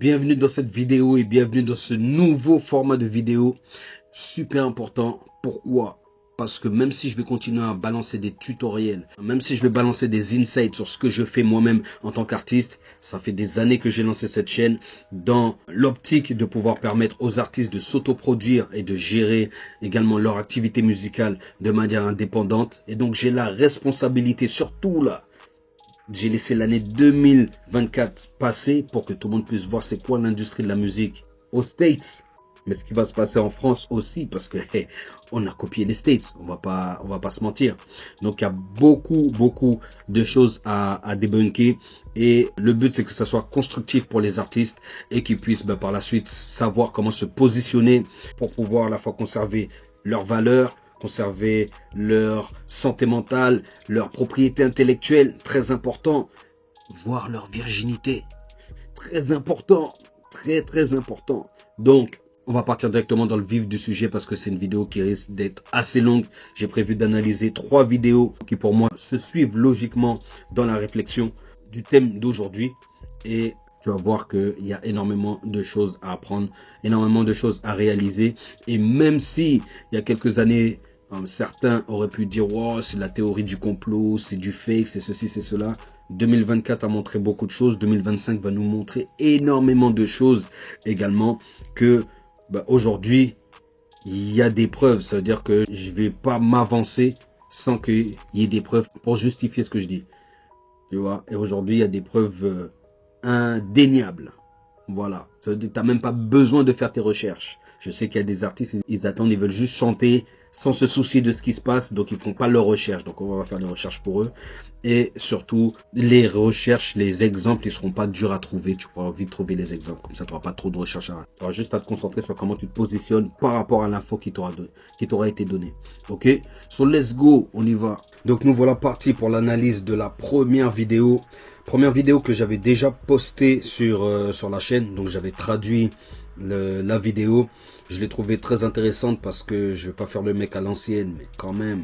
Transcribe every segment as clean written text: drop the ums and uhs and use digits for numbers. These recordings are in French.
bienvenue dans cette vidéo et bienvenue dans ce nouveau format de vidéo super important. Pourquoi? Parce que même si je vais continuer à balancer des tutoriels, même si je vais balancer des insights sur ce que je fais moi-même en tant qu'artiste, ça fait des années que j'ai lancé cette chaîne dans l'optique de pouvoir permettre aux artistes de s'autoproduire et de gérer également leur activité musicale de manière indépendante. Et donc j'ai la responsabilité, surtout là, j'ai laissé l'année 2024 passer pour que tout le monde puisse voir c'est quoi l'industrie de la musique aux States. Mais ce qui va se passer en France aussi, parce que on a copié les States, on va pas se mentir. Donc il y a beaucoup de choses à débunker et le but c'est que ça soit constructif pour les artistes et qu'ils puissent par la suite savoir comment se positionner pour pouvoir à la fois conserver leurs valeurs, conserver leur santé mentale, leur propriété intellectuelle, très important, voire leur virginité, très important, très important. Donc on va partir directement dans le vif du sujet parce que c'est une vidéo qui risque d'être assez longue. J'ai prévu d'analyser 3 vidéos qui pour moi se suivent logiquement dans la réflexion du thème d'aujourd'hui. Et tu vas voir qu'il y a énormément de choses à apprendre, énormément de choses à réaliser. Et même si il y a quelques années, certains auraient pu dire wow, c'est la théorie du complot, c'est du fake, c'est ceci, c'est cela. 2024 a montré beaucoup de choses. 2025 va nous montrer énormément de choses également que aujourd'hui, il y a des preuves. Ça veut dire que je vais pas m'avancer sans qu'il y ait des preuves pour justifier ce que je dis. Tu vois? Et aujourd'hui, il y a des preuves indéniables. Voilà. Ça veut dire que tu n'as même pas besoin de faire tes recherches. Je sais qu'il y a des artistes, ils attendent, ils veulent juste chanter sans se soucier de ce qui se passe. Donc, ils ne font pas leurs recherches. Donc, on va faire des recherches pour eux. Et surtout, les recherches, les exemples, ils ne seront pas durs à trouver. Tu pourras vite trouver les exemples. Comme ça, tu n'auras pas trop de recherches. Tu auras juste à te concentrer sur comment tu te positionnes par rapport à l'info qui t'aura été donnée. Ok? So, let's go. On y va. Donc, nous voilà partis pour l'analyse de la première vidéo. Première vidéo que j'avais déjà postée sur la chaîne. Donc, j'avais traduit la vidéo. Je l'ai trouvée très intéressante parce que je vais pas faire le mec à l'ancienne, mais quand même,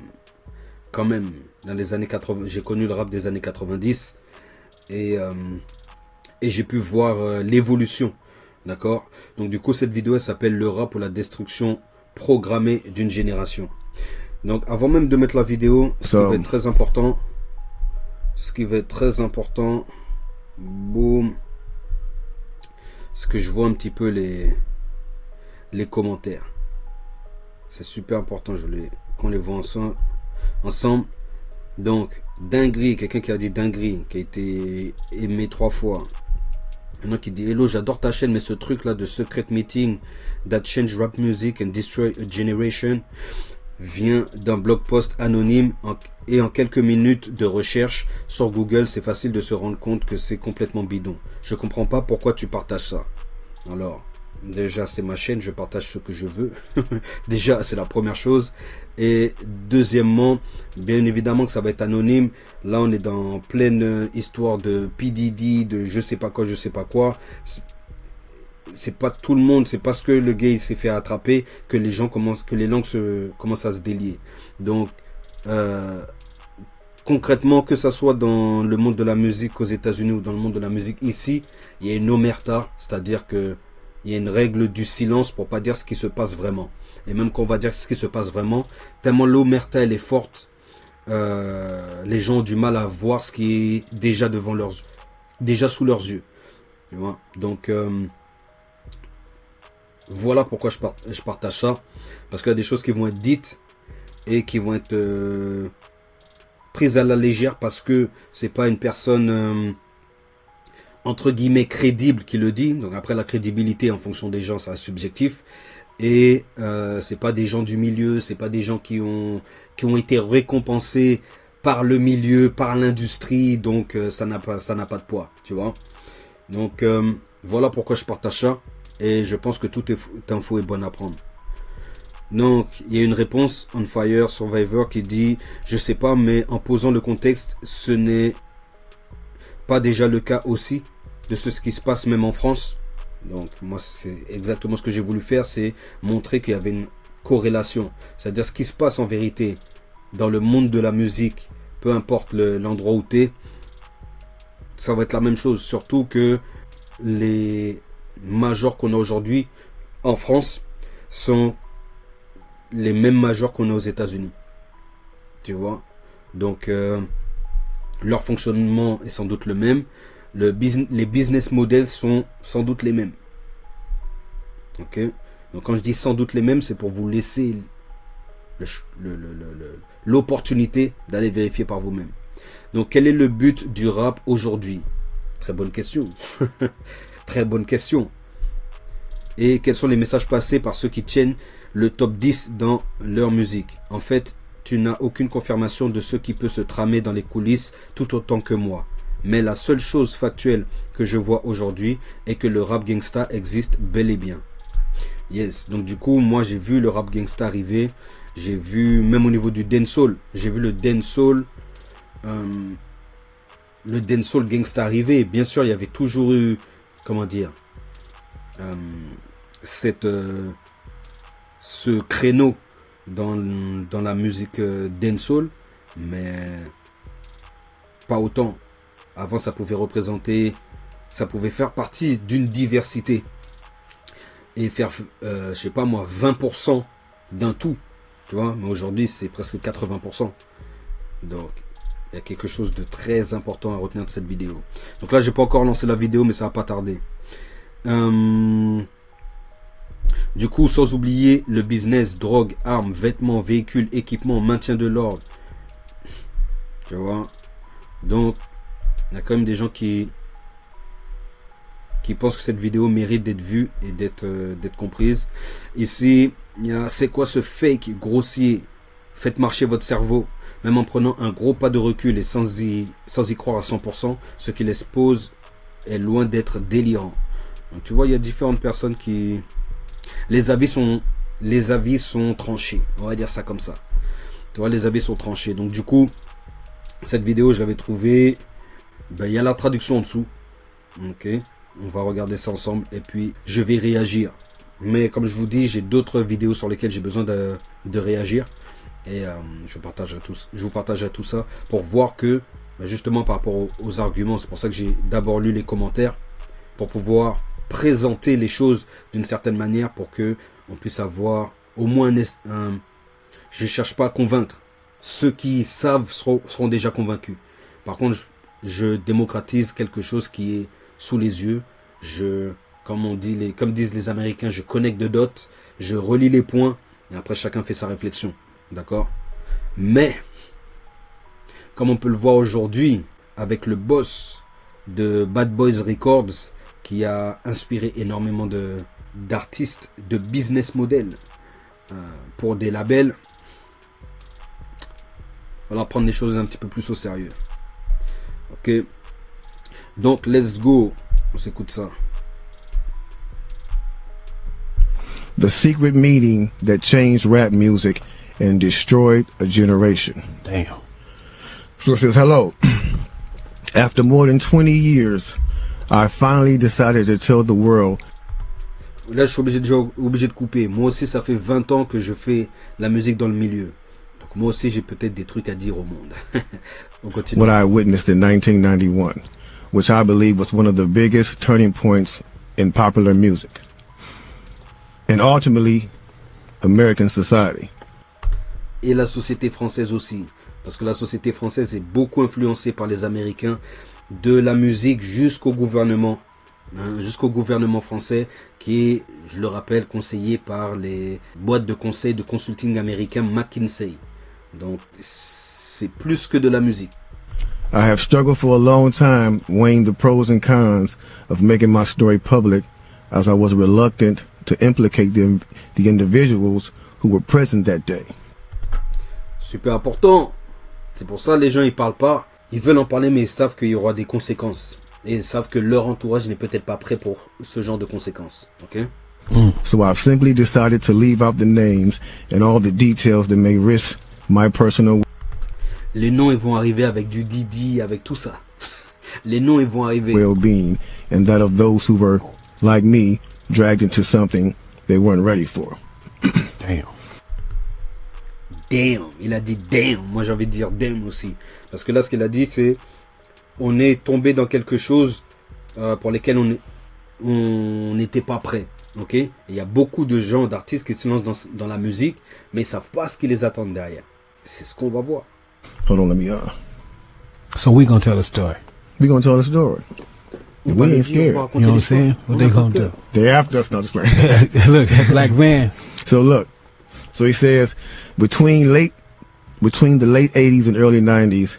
dans les années 80, j'ai connu le rap des années 90 et j'ai pu voir l'évolution, d'accord. Donc du coup cette vidéo elle s'appelle le rap ou la destruction programmée d'une génération. Donc avant même de mettre la vidéo, ce qui va être très important, boum, c'est que je vois un petit peu les commentaires. C'est super important, qu'on les voit ensemble. Donc, dinguerie, quelqu'un qui a dit dinguerie, qui a été aimé 3 fois. Un autre qui dit hello, j'adore ta chaîne, mais ce truc là de secret meeting that change rap music and destroy a generation vient d'un blog post anonyme et en quelques minutes de recherche sur Google, c'est facile de se rendre compte que c'est complètement bidon. Je comprends pas pourquoi tu partages ça. Alors, déjà c'est ma chaîne, je partage ce que je veux. Déjà c'est la première chose. Et deuxièmement, bien évidemment que ça va être anonyme. Là on est dans pleine histoire de P. Diddy, de je sais pas quoi. C'est pas tout le monde, c'est parce que le gars il s'est fait attraper que les langues commencent à se délier. Donc concrètement, que ça soit dans le monde de la musique aux États-Unis ou dans le monde de la musique ici, il y a une omerta, c'est-à-dire que il y a une règle du silence pour pas dire ce qui se passe vraiment. Et même quand on va dire ce qui se passe vraiment, tellement l'omerta elle est forte, les gens ont du mal à voir ce qui est déjà sous leurs yeux. Tu vois? Donc voilà pourquoi je partage ça, parce qu'il y a des choses qui vont être dites et qui vont être prise à la légère parce que c'est pas une personne entre guillemets crédible qui le dit. Donc après la crédibilité en fonction des gens ça reste subjectif et c'est pas des gens du milieu, c'est pas des gens qui ont été récompensés par le milieu, par l'industrie, donc ça n'a pas de poids, tu vois. Donc voilà pourquoi je partage ça et je pense que toute info est bonne à prendre. Donc, il y a une réponse, On Fire Survivor, qui dit « Je sais pas, mais en posant le contexte, ce n'est pas déjà le cas aussi de ce qui se passe même en France. » Donc, moi, c'est exactement ce que j'ai voulu faire, c'est montrer qu'il y avait une corrélation. C'est-à-dire ce qui se passe en vérité dans le monde de la musique, peu importe l'endroit où tu es, ça va être la même chose. Surtout que les majors qu'on a aujourd'hui en France sont les mêmes majors qu'on a aux États-Unis. Tu vois? Donc, leur fonctionnement est sans doute le même. Les business models sont sans doute les mêmes. Ok? Donc, quand je dis sans doute les mêmes, c'est pour vous laisser l'opportunité d'aller vérifier par vous-même. Donc, quel est le but du rap aujourd'hui? Très bonne question. Très bonne question. Et quels sont les messages passés par ceux qui tiennent le top 10 dans leur musique? En fait, tu n'as aucune confirmation de ce qui peut se tramer dans les coulisses tout autant que moi. Mais la seule chose factuelle que je vois aujourd'hui est que le rap gangsta existe bel et bien. Yes, donc du coup, moi j'ai vu le rap gangsta arriver. J'ai vu, même au niveau du dancehall, j'ai vu le dancehall gangsta arriver. Bien sûr, il y avait toujours eu, comment dire, ce créneau dans la musique dancehall, mais pas autant. Avant, ça pouvait représenter, ça pouvait faire partie d'une diversité et faire, je sais pas moi, 20% d'un tout, tu vois. Mais aujourd'hui, c'est presque 80%. Donc, il y a quelque chose de très important à retenir de cette vidéo. Donc là, j'ai pas encore lancé la vidéo, mais ça va pas tarder. Du coup, sans oublier le business, drogue, armes, vêtements, véhicules, équipements, maintien de l'ordre. Tu vois. Donc, il y a quand même des gens qui pensent que cette vidéo mérite d'être vue et d'être comprise. Ici, il y a c'est quoi ce fake grossier? Faites marcher votre cerveau, même en prenant un gros pas de recul et sans y croire à 100%, ce qui l'expose est loin d'être délirant. Donc, tu vois, il y a différentes personnes qui... Les avis sont tranchés. On va dire ça comme ça. Tu vois, les avis sont tranchés. Donc, du coup, cette vidéo, je l'avais trouvée... Ben, il y a la traduction en dessous. Ok. On va regarder ça ensemble. Et puis, je vais réagir. Mais comme je vous dis, j'ai d'autres vidéos sur lesquelles j'ai besoin de réagir. Et je vous partagerai tout ça pour voir que, ben, justement, par rapport aux arguments, c'est pour ça que j'ai d'abord lu les commentaires. Pour pouvoir présenter les choses d'une certaine manière pour que on puisse avoir au moins je cherche pas à convaincre. Ceux qui savent seront déjà convaincus. Par contre, je démocratise quelque chose qui est sous les yeux. Comme disent les Américains, je connecte de dots, je relis les points et après chacun fait sa réflexion. D'accord? Mais comme on peut le voir aujourd'hui avec le boss de Bad Boys Records, qui a inspiré énormément d'artistes, de business models pour des labels. Il va falloir prendre les choses un petit peu plus au sérieux. Ok. Donc, let's go. On s'écoute ça. The secret meeting that changed rap music and destroyed a generation. Damn. So it says, hello. After more than 20 years, I finally decided to tell the world. Là, je suis obligé de couper. Moi aussi, ça fait 20 ans que je fais la musique dans le milieu. Donc, moi aussi, j'ai peut-être des trucs à dire au monde. On continue. What I witnessed in 1991, which I believe was one of the biggest turning points in popular music. And ultimately, American society. Et la société française aussi. Parce que la société française est beaucoup influencée par les Américains. De la musique jusqu'au gouvernement. Jusqu'au gouvernement français qui est, je le rappelle, conseillé par les boîtes de conseil de consulting américains McKinsey. Donc, c'est plus que de la musique. I have struggled for a long time weighing the pros and cons of making my story public, as I was reluctant to implicate the individuals who were present that day. Super important. C'est pour ça les gens ils parlent pas. Ils veulent en parler mais ils savent qu'il y aura des conséquences. Et ils savent que leur entourage n'est peut-être pas prêt pour ce genre de conséquences. Ok? So I've simply decided to leave out the names and all the details that may risk my personal... Les noms ils vont arriver avec du Didi, avec tout ça. Les noms ils vont arriver. well-being and that of those who were, like me, dragged into something they weren't ready for. Damn. Damn, il a dit damn. Moi j'ai envie de dire damn aussi. Parce que là ce qu'il a dit c'est on est tombé dans quelque chose pour lesquels on n'était pas prêt. Ok, il y a beaucoup de gens, d'artistes qui se lancent dans la musique, mais ils savent pas ce qui les attend derrière. C'est ce qu'on va voir. Hold on, let me. So we gonna tell the story. We gonna tell the story. On We va le ain't dire, on scared. va You raconter know what I'm l'histoire. saying? What On they a pas gonna peur. do? They after us, not just playing. Look, that black van. So look, so he says between the late 80s and early 90s,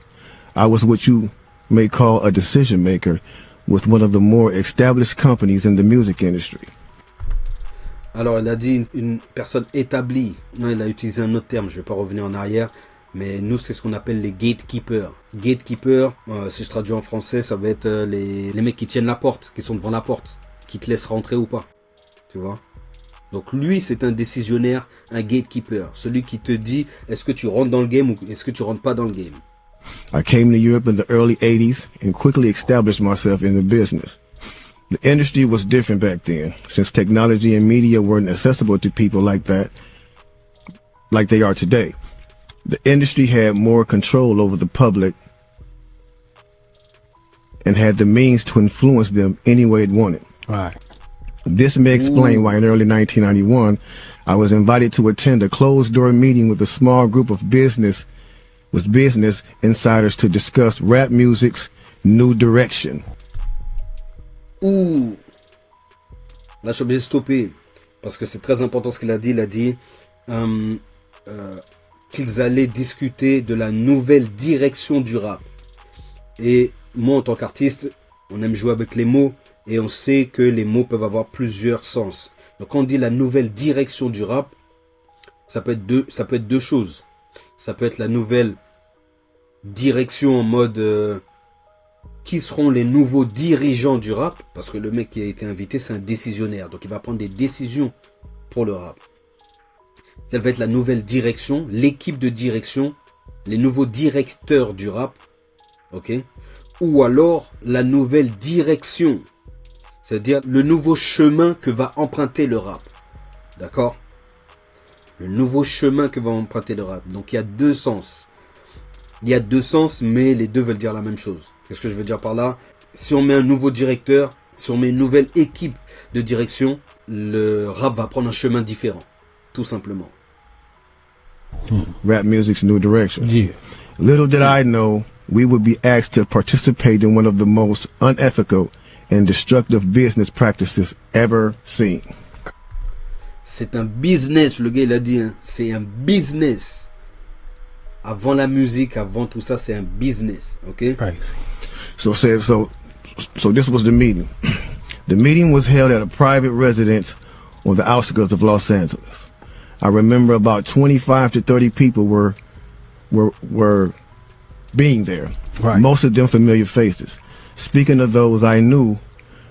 I was what you may call a decision maker with one of the more established companies in the music industry. Alors, il a dit une personne établie. Non, il a utilisé un autre terme, je ne vais pas revenir en arrière. Mais nous, c'est ce qu'on appelle les gatekeepers. Gatekeepers, si je traduis en français, ça va être les mecs qui tiennent la porte, qui sont devant la porte, qui te laissent rentrer ou pas. Tu vois? Donc lui, c'est un décisionnaire, un gatekeeper. Celui qui te dit, est-ce que tu rentres dans le game ou est-ce que tu rentres pas dans le game? I came to Europe in the early 80s and quickly established myself in the business. The industry was different back then, since technology and media weren't accessible to people like that, like they are today. The industry had more control over the public and had the means to influence them any way it wanted. Right. This may explain why in early 1991, I was invited to attend a closed-door meeting with a small group of business insiders to discuss rap music's new direction. Ouh! Là, je suis obligé de stopper. Parce que c'est très important ce qu'il a dit. Il a dit qu'ils allaient discuter de la nouvelle direction du rap. Et moi, en tant qu'artiste, on aime jouer avec les mots. Et on sait que les mots peuvent avoir plusieurs sens. Donc, quand on dit la nouvelle direction du rap, ça peut être deux choses. Ça peut être la nouvelle direction en mode... qui seront les nouveaux dirigeants du rap, parce que le mec qui a été invité, c'est un décisionnaire, donc il va prendre des décisions pour le rap. Quelle va être la nouvelle direction, l'équipe de direction, les nouveaux directeurs du rap, ok? Ou alors la nouvelle direction, c'est-à-dire le nouveau chemin que va emprunter le rap, d'accord? Le nouveau chemin que va emprunter le rap. Donc il y a deux sens. Il y a deux sens, mais les deux veulent dire la même chose. Qu'est-ce que je veux dire par là? Si on met un nouveau directeur, si on met une nouvelle équipe de direction, le rap va prendre un chemin différent. Tout simplement. Rap music's new direction. Yeah. Little did I know we would be asked to participate in one of the most unethical and destructive business practices ever seen. C'est un business, le gars il a dit, hein. C'est un business. Avant la musique, avant tout ça, c'est un business, ok? Right. So this was the meeting. The meeting was held at a private residence on the outskirts of Los Angeles. I remember about 25 to 30 people were being there. Right. Most of them familiar faces. Speaking of those I knew,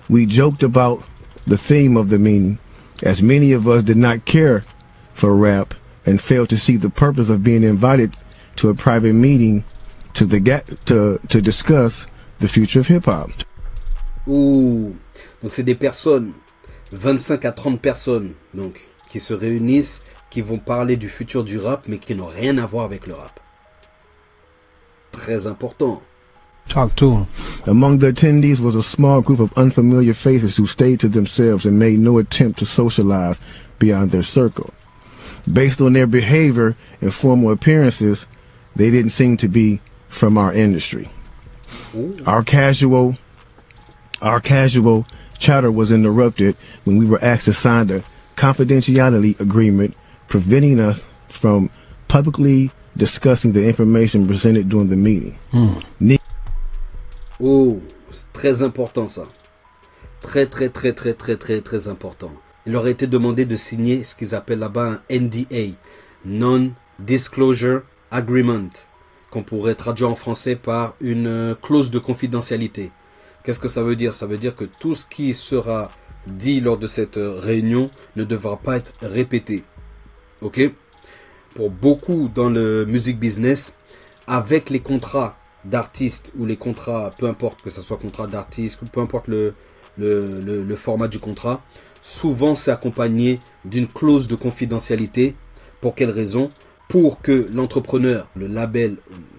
we joked about the theme of the meeting, as many of us did not care for rap and failed to see the purpose of being invited to a private meeting to discuss the future of hip-hop. Ouh. Donc c'est des personnes, 25 à 30 personnes, donc, qui se réunissent, qui vont parler du futur du rap, mais qui n'ont rien à voir avec le rap. Très important. Talk to him. Among the attendees was a small group of unfamiliar faces who stayed to themselves and made no attempt to socialize beyond their circle. Based on their behavior and formal appearances, they didn't seem to be from our industry. Ouh. Our casual chatter was interrupted when we were asked to sign a confidentiality agreement preventing us from publicly discussing the information presented during the meeting. Oh, c'est très important ça. Très important. Il leur a été demandé de signer ce qu'ils appellent là-bas un NDA, Non-Disclosure Agreement, qu'on pourrait traduire en français par une clause de confidentialité. Qu'est-ce que ça veut dire? Ça veut dire que tout ce qui sera dit lors de cette réunion ne devra pas être répété. Ok? Pour beaucoup dans le music business, avec les contrats d'artistes ou les contrats, peu importe que ce soit contrat d'artiste, peu importe le format du contrat, souvent c'est accompagné d'une clause de confidentialité. Pour quelle raison? Pour que l'entrepreneur, le label,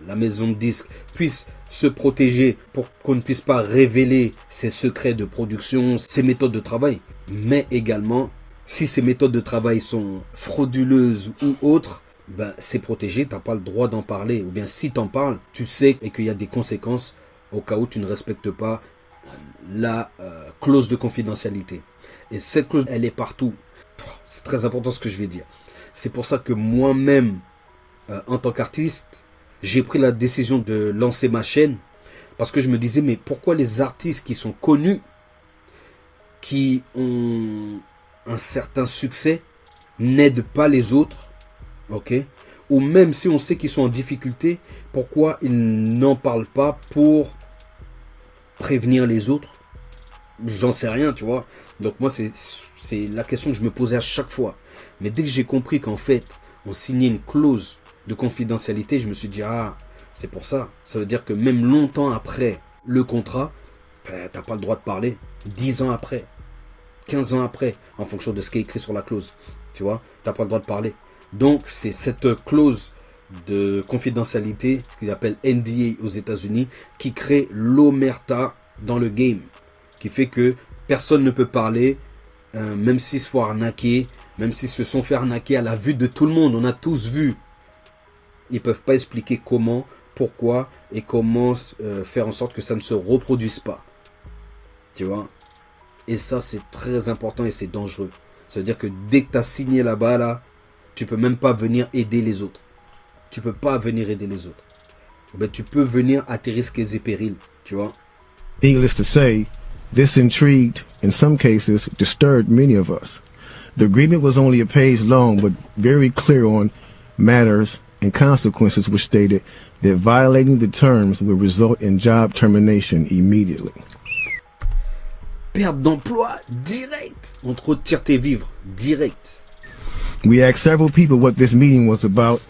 la maison de disques puisse se protéger pour qu'on ne puisse pas révéler ses secrets de production, ses méthodes de travail. Mais également, si ces méthodes de travail sont frauduleuses ou autres, ben, c'est protégé, tu n'as pas le droit d'en parler. Ou bien si tu en parles, tu sais et qu'il y a des conséquences au cas où tu ne respectes pas la clause de confidentialité. Et cette clause, elle est partout. C'est très important ce que je vais dire. C'est pour ça que moi-même, en tant qu'artiste, j'ai pris la décision de lancer ma chaîne. Parce que je me disais, mais pourquoi les artistes qui sont connus, qui ont un certain succès, n'aident pas les autres, ok? Ou même si on sait qu'ils sont en difficulté, pourquoi ils n'en parlent pas pour prévenir les autres? J'en sais rien, tu vois. Donc moi, c'est la question que je me posais à chaque fois. Mais dès que j'ai compris qu'en fait, on signait une clause de confidentialité, je me suis dit, ah, c'est pour ça. Ça veut dire que même longtemps après le contrat, ben, t'as pas le droit de parler. 10 ans après, 15 ans après, en fonction de ce qui est écrit sur la clause. Tu vois, t'as pas le droit de parler. Donc, c'est cette clause de confidentialité, ce qu'ils appellent NDA aux États-Unis, qui crée l'omerta dans le game. Qui fait que personne ne peut parler, même s'ils se font arnaquer, même s'ils se sont fait arnaquer à la vue de tout le monde. On a tous vu. Ils ne peuvent pas expliquer comment, pourquoi et comment faire en sorte que ça ne se reproduise pas. Tu vois? Et ça, c'est très important et c'est dangereux. Ça veut dire que dès que tu as signé là-bas, là, tu peux même pas venir aider les autres. Tu peux pas venir aider les autres. Ben, tu peux venir à tes risques et périls. Tu vois? Needless to say, this intrigued, in some cases, disturbed many of us. The agreement was only a page long, but very clear on matters and consequences, which stated that violating the terms would result in job termination immediately. Perte d'emploi direct. On te retire tes vivres direct. We asked several people what this meeting was about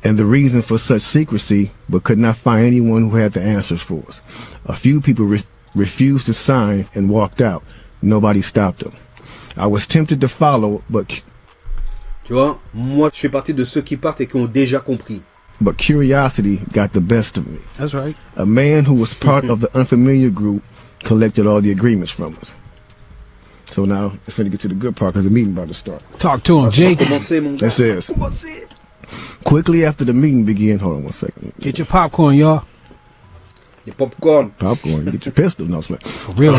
and the reason for such secrecy, but could not find anyone who had the answers for us. A few people refused to sign and walked out. Nobody stopped them. I was tempted to follow, but... Tu vois, moi, je fais partie de ceux qui partent et qui ont déjà compris. But curiosity got the best of me. That's right. A man who was part of the unfamiliar group collected all the agreements from us. So now, it's going to get to the good part because the meeting about to start. Talk to him, Jake. Commencer, mon gars. It says, quickly after the meeting began, hold on one second. Get your popcorn, y'all. Des popcorn. Popcorn, get your pistol. No, it's like, For real.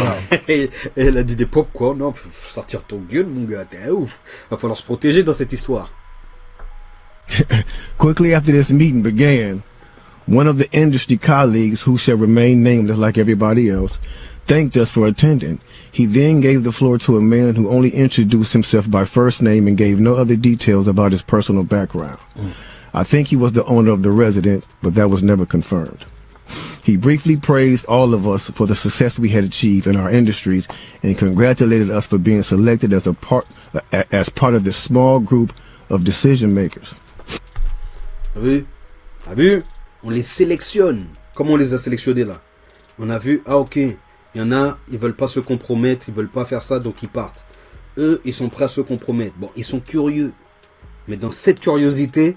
Elle a dit des popcorn. Non, faut sortir ton gueule, mon gars. T'es un ouf. Va falloir se protéger dans cette histoire. quickly after this meeting began, one of the industry colleagues, who shall remain nameless like everybody else, thanked us for attending. He then gave the floor to a man who only introduced himself by first name and gave no other details about his personal background. I think he was the owner of the residence, but that was never confirmed. He briefly praised all of us for the success we had achieved in our industries and congratulated us for being selected as part of this small group of decision makers. T'as vu? On les sélectionne. Comment on les a sélectionnés là? On a vu, ah ok, il y en a, ils veulent pas se compromettre, ils veulent pas faire ça, donc ils partent. Eux, ils sont prêts à se compromettre. Bon, ils sont curieux. Mais dans cette curiosité,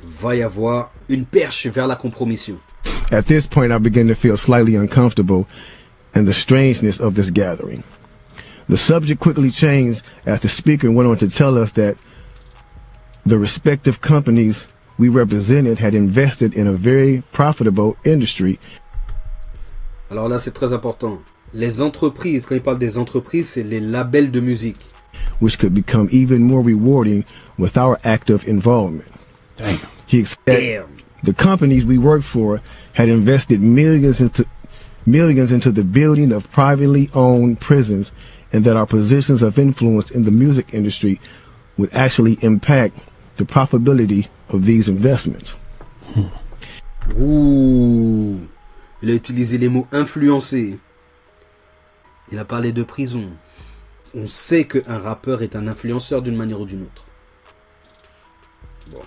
va y avoir une perche vers la compromission. At this point, I began to feel slightly uncomfortable and the strangeness of this gathering. The subject quickly changed as the speaker went on to tell us that the respective companies we represented had invested in a very profitable industry. Alors là, c'est très important. Les entreprises, quand il parle des entreprises, c'est les labels de musique. Which could become even more rewarding with our active involvement. Damn. He explained the companies we worked for had invested millions into the building of privately owned prisons, and that our positions of influence in the music industry would actually impact the profitability of these investments. Ouh, il a utilisé les mots influencer. Il a parlé de prison. On sait qu'un rappeur est un influenceur d'une manière ou d'une autre. Bon,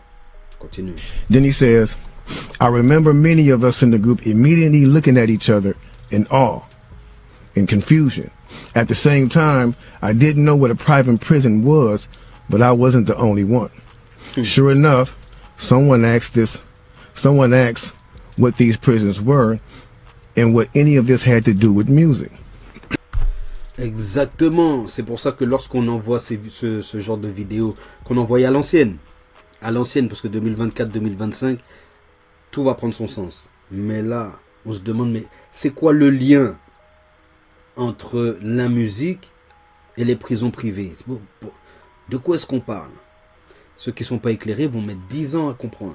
continue. Then he says, I remember many of us in the group immediately looking at each other in awe and confusion. At the same time, I didn't know what a private prison was, but I wasn't the only one. Sure enough, someone asked what these prisons were and what any of this had to do with music. Exactement. C'est pour ça que lorsqu'on envoie ce genre de vidéos, qu'on envoie à l'ancienne, parce que 2024-2025, tout va prendre son sens. Mais là, on se demande, mais c'est quoi le lien entre la musique et les prisons privées? De quoi est-ce qu'on parle? Ceux qui ne sont pas éclairés vont mettre 10 ans à comprendre.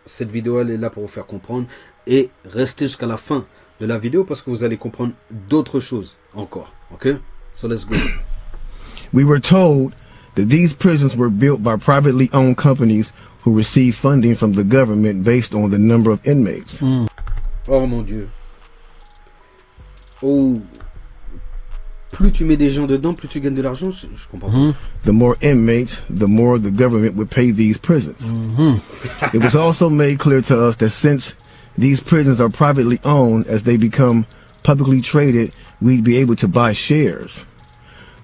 Cette vidéo, elle est là pour vous faire comprendre. Et restez jusqu'à la fin de la vidéo parce que vous allez comprendre d'autres choses encore. Ok? So let's go. We were told that these prisons were built by privately owned companies who receive funding from the government based on the number of inmates. Oh mon Dieu. Oh. Plus tu mets des gens dedans, plus tu gagnes de l'argent. Je comprends pas. The more inmates, the more the government would pay these prisons. It was also made clear to us that since these prisons are privately owned, as they become publicly traded, we'd be able to buy shares.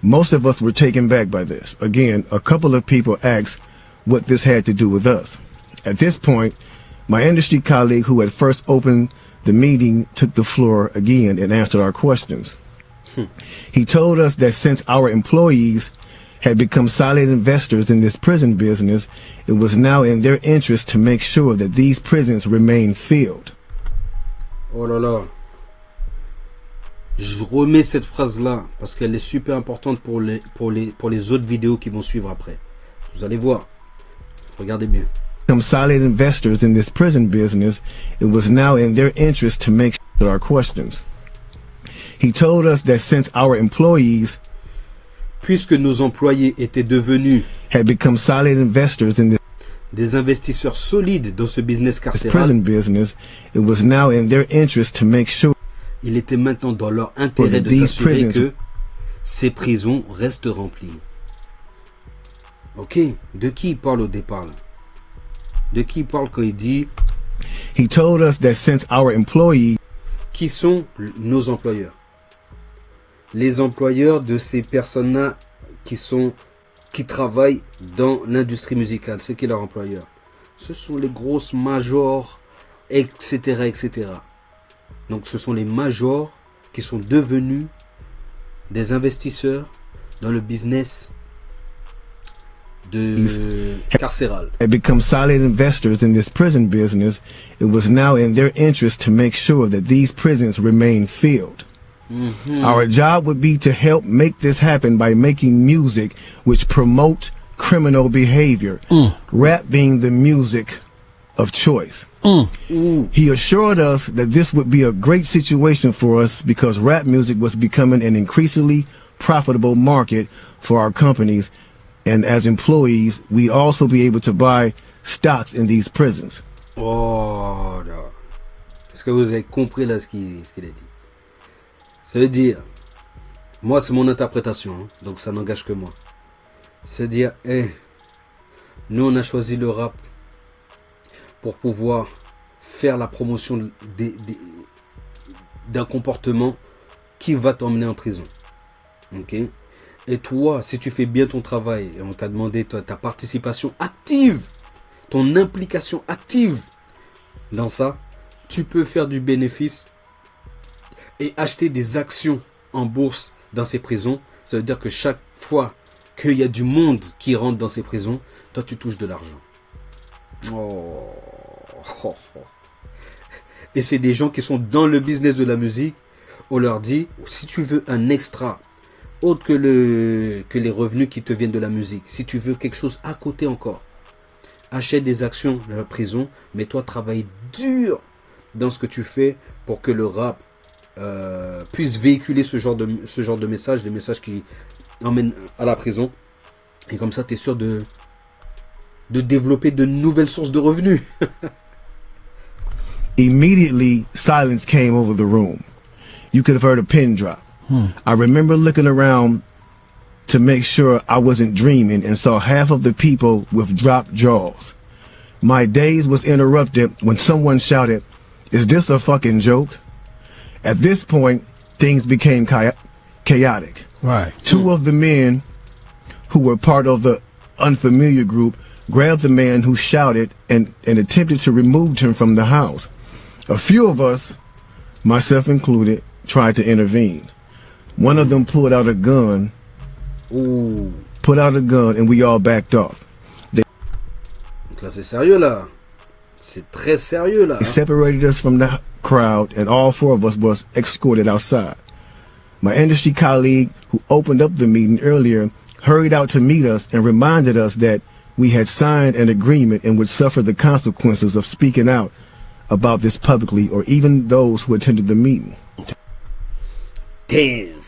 Most of us were taken back by this. Again, a couple of people asked what this had to do with us. At this point, my industry colleague who had first opened the meeting took the floor again and answered our questions. He told us that since our employees had become solid investors in this prison business, it was now in their interest to make sure that these prisons remain filled. Oh là là. Je remets cette phrase-là parce qu'elle est super importante pour les autres vidéos qui vont suivre après. Vous allez voir. Regardez bien. Become solid investors in this prison business, it was now in their interest to make sure our questions. He told us that since our employees puisque nos employés étaient devenus had become solid investors in des investisseurs solides dans ce business this carcéral, prison business, it was now in their interest to make sure il était maintenant dans leur intérêt de s'assurer que ces prisons restent remplies. Ok, de qui il parle au départ là? De qui il parle quand il dit he told us that since our employees qui sont nos employeurs? Les employeurs de ces personnes-là qui travaillent dans l'industrie musicale, c'est qui leur employeur? Ce sont les grosses majors, etc., etc. Donc ce sont les majors qui sont devenus des investisseurs dans le business carcéral. had become solid investors in this prison business, it was now in their interest to make sure that these prisons remain filled. Our job would be to help make this happen by making music which promote criminal behavior, rap being the music of choice. He assured us that this would be a great situation for us because rap music was becoming an increasingly profitable market for our companies, and as employees, we also be able to buy stocks in these prisons. Oh là. Est-ce que vous avez compris là ce qu'il a dit? Ça veut dire, moi c'est mon interprétation, hein, donc ça n'engage que moi. C'est dire, nous on a choisi le rap pour pouvoir faire la promotion d'un comportement qui va t'emmener en prison. Ok? Et toi, si tu fais bien ton travail, et on t'a demandé ta participation active, ton implication active dans ça, tu peux faire du bénéfice et acheter des actions en bourse dans ces prisons. Ça veut dire que chaque fois qu'il y a du monde qui rentre dans ces prisons, toi tu touches de l'argent. Et c'est des gens qui sont dans le business de la musique. On leur dit, si tu veux un extra autre que les revenus qui te viennent de la musique, si tu veux quelque chose à côté encore, achète des actions de la prison, mais toi travaille dur dans ce que tu fais pour que le rap puisse véhiculer ce genre de messages, des messages qui emmènent à la prison. Et comme ça, tu es sûr de développer de nouvelles sources de revenus. Immediately, silence came over the room. You could have heard a pin drop. I remember looking around to make sure I wasn't dreaming and saw half of the people with dropped jaws. My daze was interrupted when someone shouted, "Is this a fucking joke?" At this point, things became chaotic. Right. Two of the men who were part of the unfamiliar group grabbed the man who shouted and attempted to remove him from the house. A few of us, myself included, tried to intervene. One of them pulled out a gun, and we all backed off. Donc là, c'est sérieux, là. C'est très sérieux, là. They separated us from the crowd, and all four of us was escorted outside. My industry colleague, who opened up the meeting earlier, hurried out to meet us and reminded us that we had signed an agreement and would suffer the consequences of speaking out about this publicly, or even those who attended the meeting. Damn.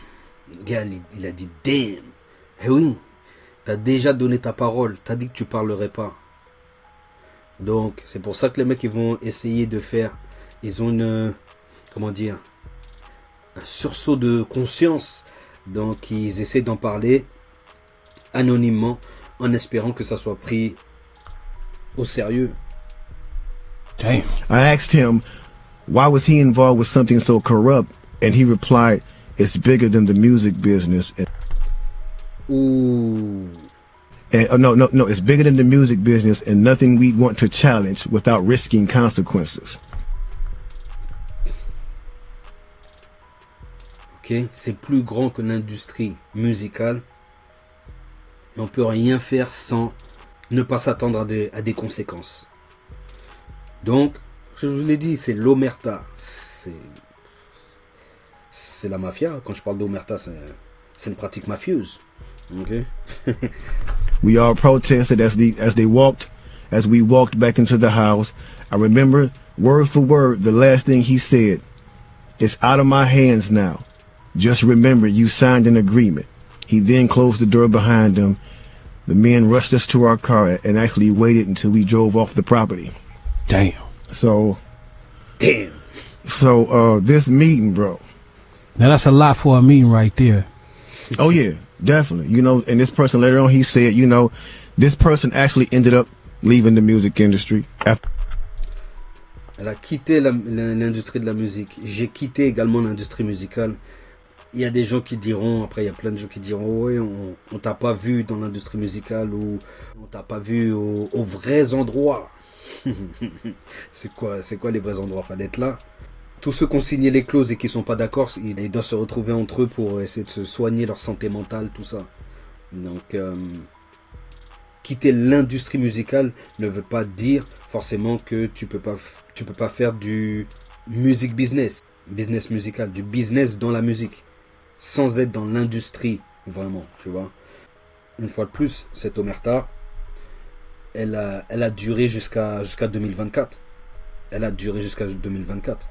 Le gars, il a dit damn. Eh oui, t'as déjà donné ta parole. T'as dit que tu parlerais pas. Donc, c'est pour ça que les mecs, ils vont essayer de faire... Ils ont une... Comment dire? Un sursaut de conscience. Donc, ils essaient d'en parler anonymement, en espérant que ça soit pris au sérieux. Damn. I asked him, why was he involved with something so corrupt? And he replied, it's bigger than the music business. Ouh. And no, it's bigger than the music business and nothing we'd want to challenge without risking consequences. Ok, c'est plus grand que l'industrie musicale. Et on peut rien faire sans ne pas s'attendre à des conséquences. Donc, je vous l'ai dit, c'est l'omerta. C'est la mafia. Quand je parle d'omerta, c'est une pratique mafieuse. Ok. We all protested as we walked back into the house. I remember word for word the last thing he said. It's out of my hands now. Just remember you signed an agreement. He then closed the door behind him. The men rushed us to our car and actually waited until we drove off the property. Damn. So Damn. This meeting, bro. Now that's a lot for a meeting right there. Oh yeah, definitely. You know, and this person later on, he said, you know, this person actually ended up leaving the music industry after. Elle a quitté l'industrie de la musique. J'ai quitté également l'industrie musicale. Il y a des gens qui diront, après il y a plein de gens qui diront, oui, on t'a pas vu dans l'industrie musicale ou on t'a pas vu aux vrais endroits. C'est quoi les vrais endroits? Fallait être là. Tous ceux qui ont signé les clauses et qui sont pas d'accord, ils doivent se retrouver entre eux pour essayer de se soigner leur santé mentale, tout ça. Donc, quitter l'industrie musicale ne veut pas dire forcément que tu peux pas faire du music business musical, du business dans la musique, sans être dans l'industrie vraiment, tu vois. Une fois de plus, cette omerta, elle a duré jusqu'à 2024. Elle a duré jusqu'à 2024.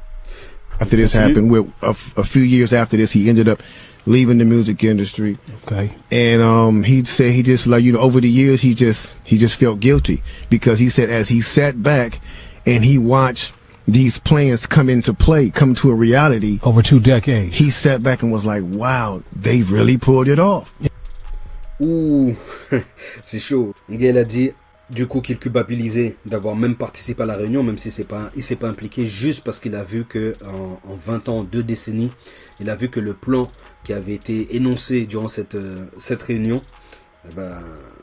After this happened, a few years after this, he ended up leaving the music industry. Okay. And he said he just, like, you know, over the years he just felt guilty because he said as he sat back and he watched these plans come to a reality Over 2 decades. he sat back and was like, wow, they really pulled it off. Ouh, c'est chaud. Le gars, il a dit du coup qu'il culpabilisait d'avoir même participé à la réunion, même si il s'est pas impliqué, juste parce qu'il a vu que en 20 ans, 2 décennies, il a vu que le plan qui avait été énoncé durant cette réunion,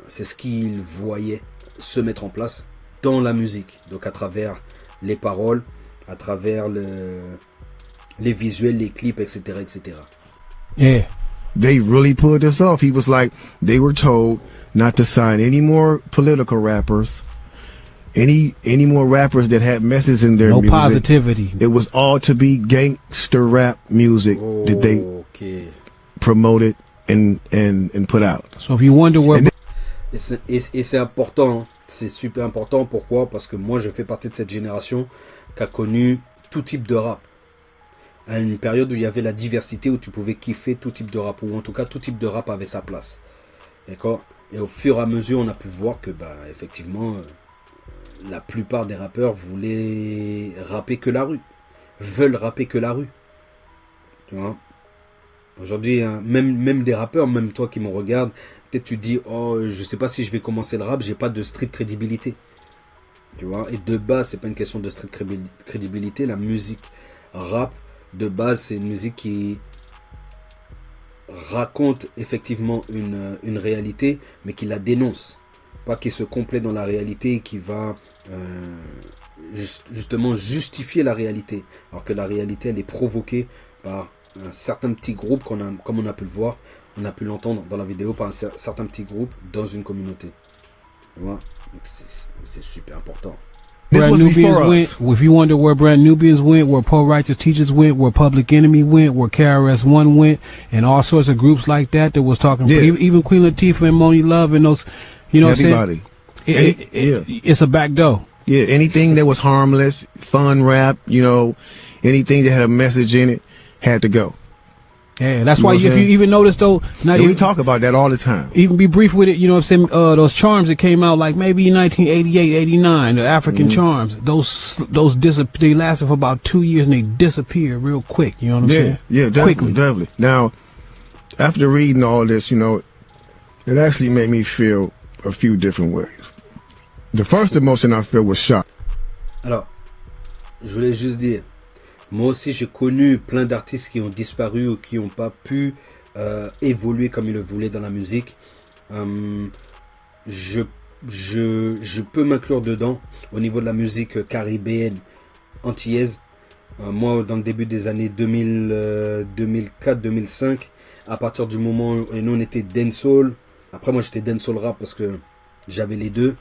c'est ce qu'il voyait se mettre en place dans la musique. Donc à travers les paroles, à travers les visuels, les clips, etc., etc. Yeah. They really pulled this off. He was like, they were told not to sign any more political rappers, any more rappers that had messages in their No music. positivity. It was all to be gangster rap music that they promoted and put out. So if you wonder where Et c'est important, hein. C'est super important. Pourquoi? Parce que moi, je fais partie de cette génération qui a connu tout type de rap. À une période où il y avait la diversité, où tu pouvais kiffer tout type de rap, ou en tout cas tout type de rap avait sa place. D'accord? Et au fur et à mesure, on a pu voir que, effectivement, la plupart des rappeurs voulaient rapper que la rue. Veulent rapper que la rue. Tu vois? Aujourd'hui, hein, même des rappeurs, même toi qui me regardes, peut-être tu te dis, oh, je sais pas si je vais commencer le rap, j'ai pas de street crédibilité. Tu vois? Et de base, c'est pas une question de street crédibilité. La musique rap, de base, c'est une musique qui raconte effectivement une réalité, mais qui la dénonce. pas qui se complaît dans la réalité, qui va justement justifier la réalité, alors que la réalité elle est provoquée par un certain petit groupe comme on a pu le voir, on a pu l'entendre dans la vidéo, par un certain petit groupe dans une communauté. Voilà. C'est super important. Brand Nubians went. If you wonder where Brand Nubians went, where Poor Righteous Teachers went, where Public Enemy went, where KRS-One went, and all sorts of groups like that was talking. Yeah. Even Queen Latifah and Moni Love and those, you know Everybody. what I'm saying? It's a back door. Yeah, anything that was harmless, fun rap, you know, anything that had a message in it had to go. Yeah, that's You know why what I'm if you saying? even notice though, now And we talk about that all the time. even be brief with it, you know what I'm saying? Those charms that came out like maybe in 1988, 89, the African charms, those they lasted for about 2 years and they disappeared real quick. You know what I'm saying? Yeah, Quickly. definitely. Now, after reading all this, you know, it actually made me feel a few different ways. The first emotion I felt was shock. Alors, je voulais juste dire, moi aussi j'ai connu plein d'artistes qui ont disparu ou qui n'ont pas pu évoluer comme ils le voulaient dans la musique. Je peux m'inclure dedans au niveau de la musique caribéenne, antillaise. Moi, dans le début des années 2004-2005, à partir du moment où nous on était dancehall, après moi j'étais dancehall rap parce que j'avais les deux,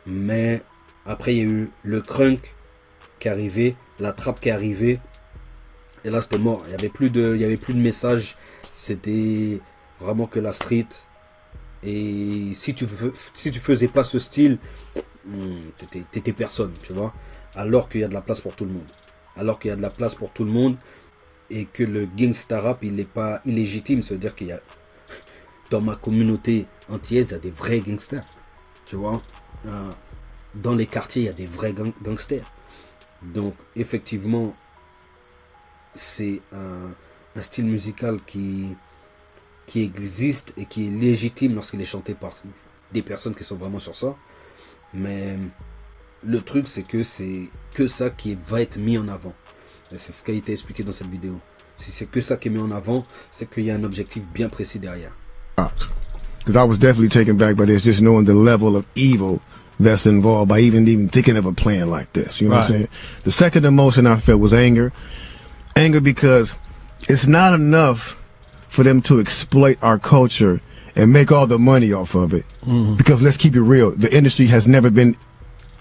mais après il y a eu le crunk qui est arrivé, la trappe qui est arrivée, et là c'était mort, il y avait plus de messages, c'était vraiment que la street, et si tu faisais pas ce style, t'étais personne, tu vois, alors qu'il y a de la place pour tout le monde, et que le gangsta rap il n'est pas illégitime, ça veut dire qu'il y a, dans ma communauté antillaise, il y a des vrais gangsters, tu vois, dans les quartiers il y a des vrais gangsters. Donc effectivement c'est un style musical qui existe et qui est légitime lorsqu'il est chanté par des personnes qui sont vraiment sur ça, mais le truc c'est que ça qui va être mis en avant, et c'est ce qui a été expliqué dans cette vidéo. Si c'est que ça qui est mis en avant, c'est qu'il y a un objectif bien précis derrière. Because I was definitely taken back by this, just knowing the level of evil that's involved by even thinking of a plan like this. You know what I'm saying? The second emotion I felt was anger. Anger because it's not enough for them to exploit our culture and make all the money off of it. Because let's keep it real, the industry has never been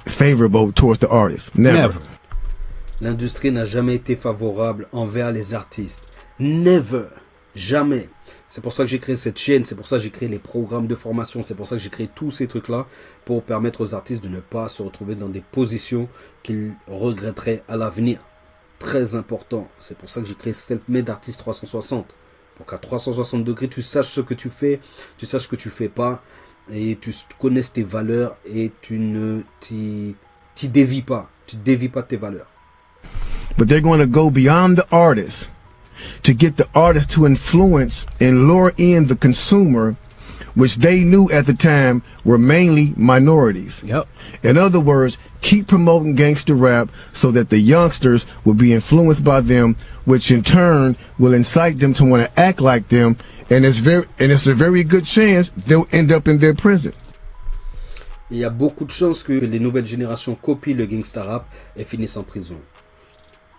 favorable towards the artists. Never. L'industrie n'a jamais été favorable envers les artistes. Never. Jamais. C'est pour ça que j'ai créé cette chaîne, c'est pour ça que j'ai créé les programmes de formation, c'est pour ça que j'ai créé tous ces trucs-là, pour permettre aux artistes de ne pas se retrouver dans des positions qu'ils regretteraient à l'avenir. Très important. C'est pour ça que j'ai créé Self-Made Artist 360. Pour qu'à 360 degrés, tu saches ce que tu fais, tu saches ce que tu fais pas, et tu connaisses tes valeurs, et tu ne t'y dévies pas. Tu ne dévies pas tes valeurs. But they're going to go beyond the artist to get the artist to influence and lure in the consumer, which they knew at the time were mainly minorities. Yep. In other words, keep promoting gangster rap so that the youngsters will be influenced by them, which in turn will incite them to want to act like them, and it's a very good chance they'll end up in their prison. Il y a beaucoup de chances que les nouvelles générations copient le gangsta rap et finissent en prison.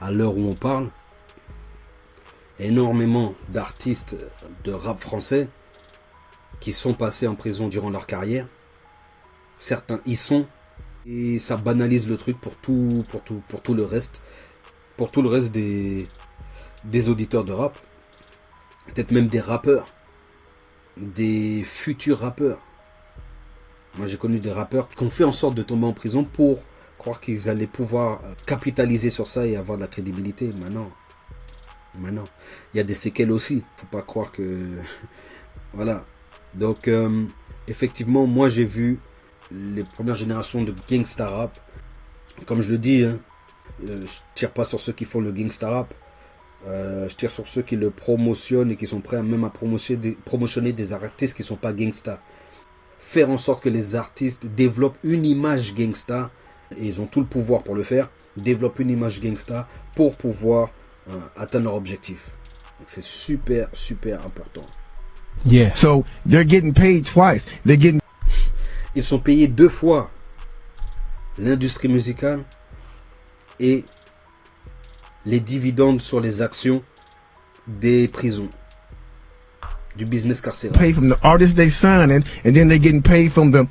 À l'heure où on parle, énormément d'artistes de rap français qui sont passés en prison durant leur carrière. Certains y sont, et ça banalise le truc pour tout le reste, des auditeurs de rap, peut-être même des rappeurs, des futurs rappeurs. Moi j'ai connu des rappeurs qui ont fait en sorte de tomber en prison pour croire qu'ils allaient pouvoir capitaliser sur ça et avoir de la crédibilité. Maintenant, il y a des séquelles aussi. Faut pas croire que voilà. Donc effectivement, moi j'ai vu les premières générations de gangsta rap. Comme je le dis, hein, je tire pas sur ceux qui font le gangsta rap. Je tire sur ceux qui le promotionnent et qui sont prêts même à promotionner des artistes qui sont pas gangsta. Faire en sorte que les artistes développent une image gangsta, et ils ont tout le pouvoir pour le faire, développent une image gangsta pour pouvoir atteindre leur objectif. Donc c'est super, super important. Yeah. So they're getting paid twice. They're getting Ils sont payés 2 fois. L'industrie musicale et les dividendes sur les actions des prisons, du business carcéral. Pay from the artists they signing, and then they're getting paid from the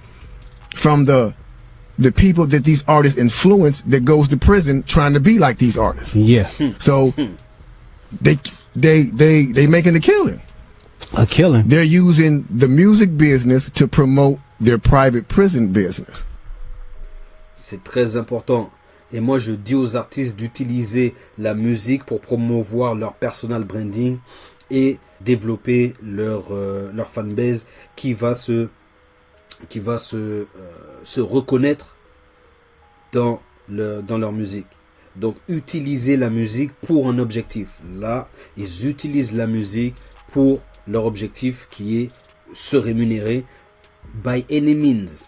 people that these artists influence that goes to prison trying to be like these artists. Yeah. So they making a killing. A killing. They're using the music business to promote their private prison business. C'est très important. Et moi, je dis aux artistes d'utiliser la musique pour promouvoir leur personal branding et développer leur fanbase qui va se reconnaître dans leur musique. Donc, utiliser la musique pour un objectif. Là, ils utilisent la musique pour leur objectif qui est se rémunérer by any means,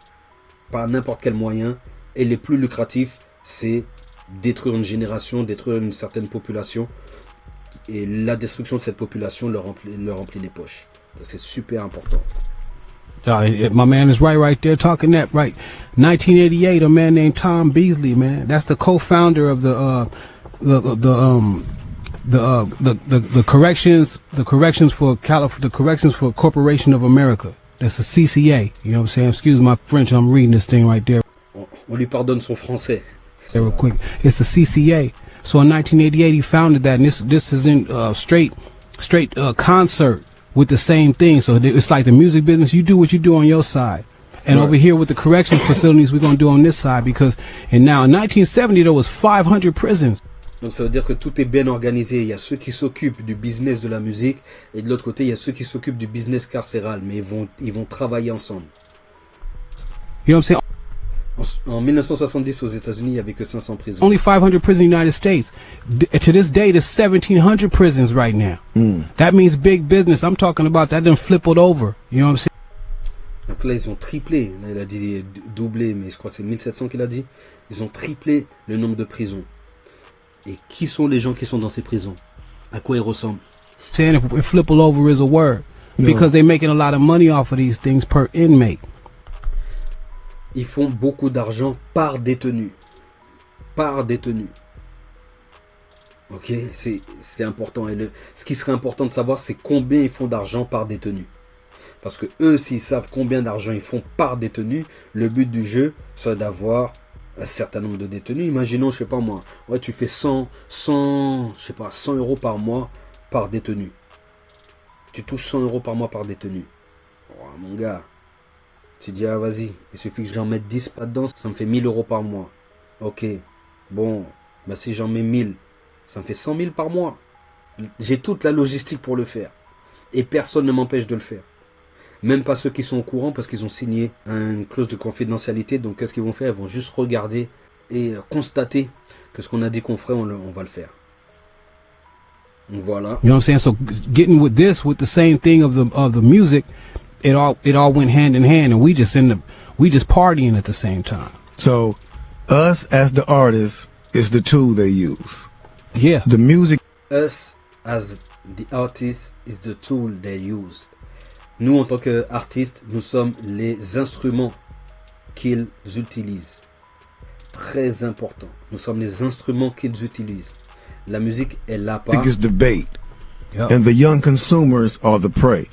par n'importe quel moyen. Et les plus lucratifs, c'est détruire une génération, détruire une certaine population. Et la destruction de cette population leur remplit les poches. C'est super important. My man is right there talking that right. 1988, a man named Tom Beasley, man. That's the co-founder of the corrections for Corporation of America. That's the CCA. You know what I'm saying? Excuse my French. I'm reading this thing right there. On lui pardonne son français. Real quick. It's the CCA. So in 1988, he founded that, and this is in straight concert with the same thing. So it's like the music business. You do what you do on your side, and right over here with the corrections facilities, we're gonna do on this side because. And now in 1970, there was 500 prisons. Donc ça veut dire que tout est bien organisé. Il y a ceux qui s'occupent du business de la musique et de l'autre côté, il y a ceux qui s'occupent du business carcéral. Mais ils vont travailler ensemble. You know what I'm saying? En 1970 aux États-Unis, il n'y avait que 500 prisons. Only 500 prisons in the United States. To this day, there's 1,700 prisons right now. That means big business. I'm talking about that done flippled over. You know what I'm saying? Donc là, ils ont triplé. Là, il a dit doublé, mais je crois que c'est 1700 qu'il a dit. Ils ont triplé le nombre de prisons. Et qui sont les gens qui sont dans ces prisons? À quoi ils ressemblent? Saying if flippled over is a word. Because they're making a lot of money off of these things per inmate. Ils font beaucoup d'argent par détenu. Par détenu. Ok, c'est important. Et ce qui serait important de savoir, c'est combien ils font d'argent par détenu. Parce que eux, s'ils savent combien d'argent ils font par détenu, le but du jeu serait d'avoir un certain nombre de détenus. Imaginons, je sais pas moi, ouais, tu fais 100 euros par mois par détenu. Tu touches 100 euros par mois par détenu. Oh, mon gars. Tu dis, ah vas-y, il suffit que j'en mette 10 pas dedans, ça me fait 1000 euros par mois. Ok, bon, bah si j'en mets 1000, ça me fait 100 000 par mois. J'ai toute la logistique pour le faire. Et personne ne m'empêche de le faire. Même pas ceux qui sont au courant parce qu'ils ont signé une clause de confidentialité. Donc qu'est-ce qu'ils vont faire? Ils vont juste regarder et constater que ce qu'on a dit qu'on ferait, on va le faire. Donc voilà. You know what I'm saying? So getting with the same thing of the music, it all went hand in hand, and we just partying at the same time. So, us as the artists is the tool they use. Yeah. The music. Us as the artists is the tool they use. Nous, en tant qu'artistes, nous sommes les instruments qu'ils utilisent. Très important. Nous sommes les instruments qu'ils utilisent. La musique est là par. Is the bait, and the young consumers are the prey.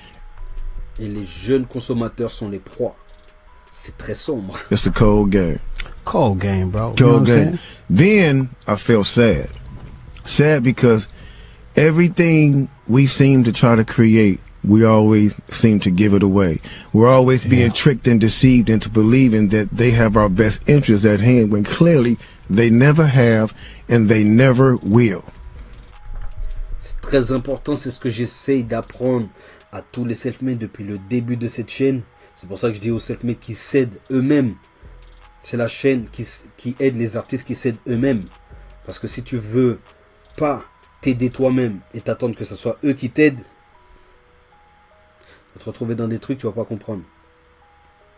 Et les jeunes consommateurs sont les proies. C'est très sombre. It's a cold game. Cold game, bro. Cold game. Then I felt sad. Sad because everything we seem to try to create, we always seem to give it away. We're always being tricked and deceived into believing that they have our best interests at hand when clearly they never have and they never will. C'est très important, c'est ce que j'essaye d'apprendre à tous les self-made depuis le début de cette chaîne. C'est pour ça que je dis aux self-made qui s'aident eux-mêmes. C'est la chaîne qui aide les artistes qui s'aident eux-mêmes. Parce que si tu veux pas t'aider toi-même et t'attendre que ce soit eux qui t'aident, tu vas te retrouver dans des trucs, tu vas pas comprendre.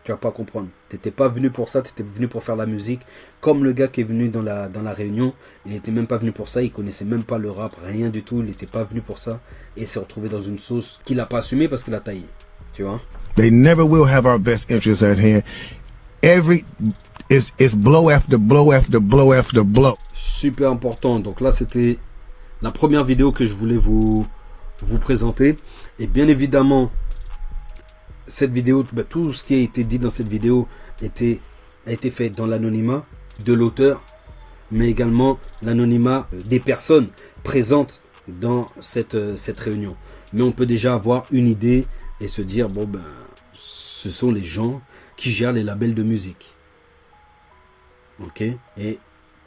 Tu vas pas comprendre. T'étais pas venu pour ça, t'étais venu pour faire la musique. Comme le gars qui est venu dans la réunion, il était même pas venu pour ça, il connaissait même pas le rap, rien du tout, il était pas venu pour ça. Et s'est retrouvé dans une sauce qu'il a pas assumée parce qu'il a taillé. Tu vois? They never will have our best interests at hand. It's blow after blow after blow after blow. Super important. Donc là, c'était la première vidéo que je voulais vous présenter. Et bien évidemment, cette vidéo, tout ce qui a été dit dans cette vidéo a été fait dans l'anonymat de l'auteur, mais également l'anonymat des personnes présentes dans cette réunion. Mais on peut déjà avoir une idée et se dire, bon ben, ce sont les gens qui gèrent les labels de musique. Ok, et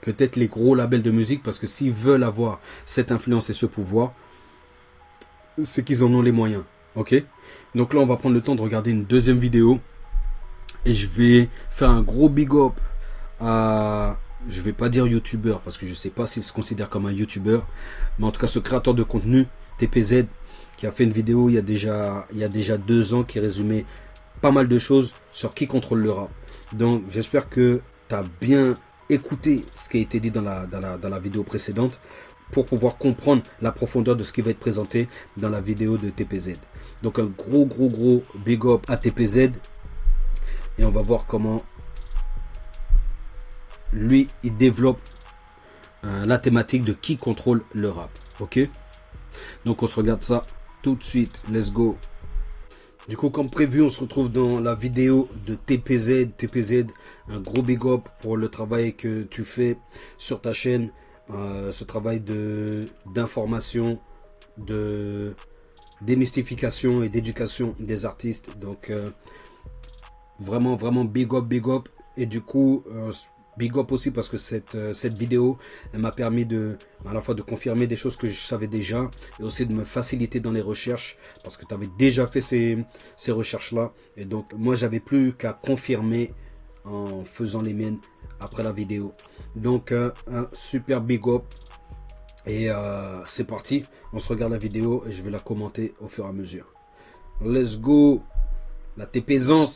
peut-être les gros labels de musique, parce que s'ils veulent avoir cette influence et ce pouvoir, c'est qu'ils en ont les moyens. Ok, donc là on va prendre le temps de regarder une deuxième vidéo et je vais faire un gros big up à, je vais pas dire youtubeur parce que je sais pas s'il se considère comme un youtubeur, mais en tout cas ce créateur de contenu TPZ qui a fait une vidéo il y a déjà 2 ans qui résumait pas mal de choses sur qui contrôle le rap. Donc j'espère que tu as bien écouté ce qui a été dit dans la vidéo précédente pour pouvoir comprendre la profondeur de ce qui va être présenté dans la vidéo de TPZ. Donc un gros big up à TPZ et on va voir comment lui il développe la thématique de qui contrôle le rap. Ok, donc on se regarde ça tout de suite, let's go. Du coup, comme prévu, on se retrouve dans la vidéo de TPZ. TPZ, un gros big up pour le travail que tu fais sur ta chaîne. Ce travail d'information, de démystification et d'éducation des artistes. Donc, vraiment big up. Et du coup, big up aussi parce que cette vidéo, elle m'a permis à la fois de confirmer des choses que je savais déjà et aussi de me faciliter dans les recherches parce que tu avais déjà fait ces recherches-là. Et donc, moi, j'avais plus qu'à confirmer en faisant les miennes après la vidéo. Donc, un super big up. Et c'est parti. On se regarde la vidéo et je vais la commenter au fur et à mesure. Let's go. La TPzance.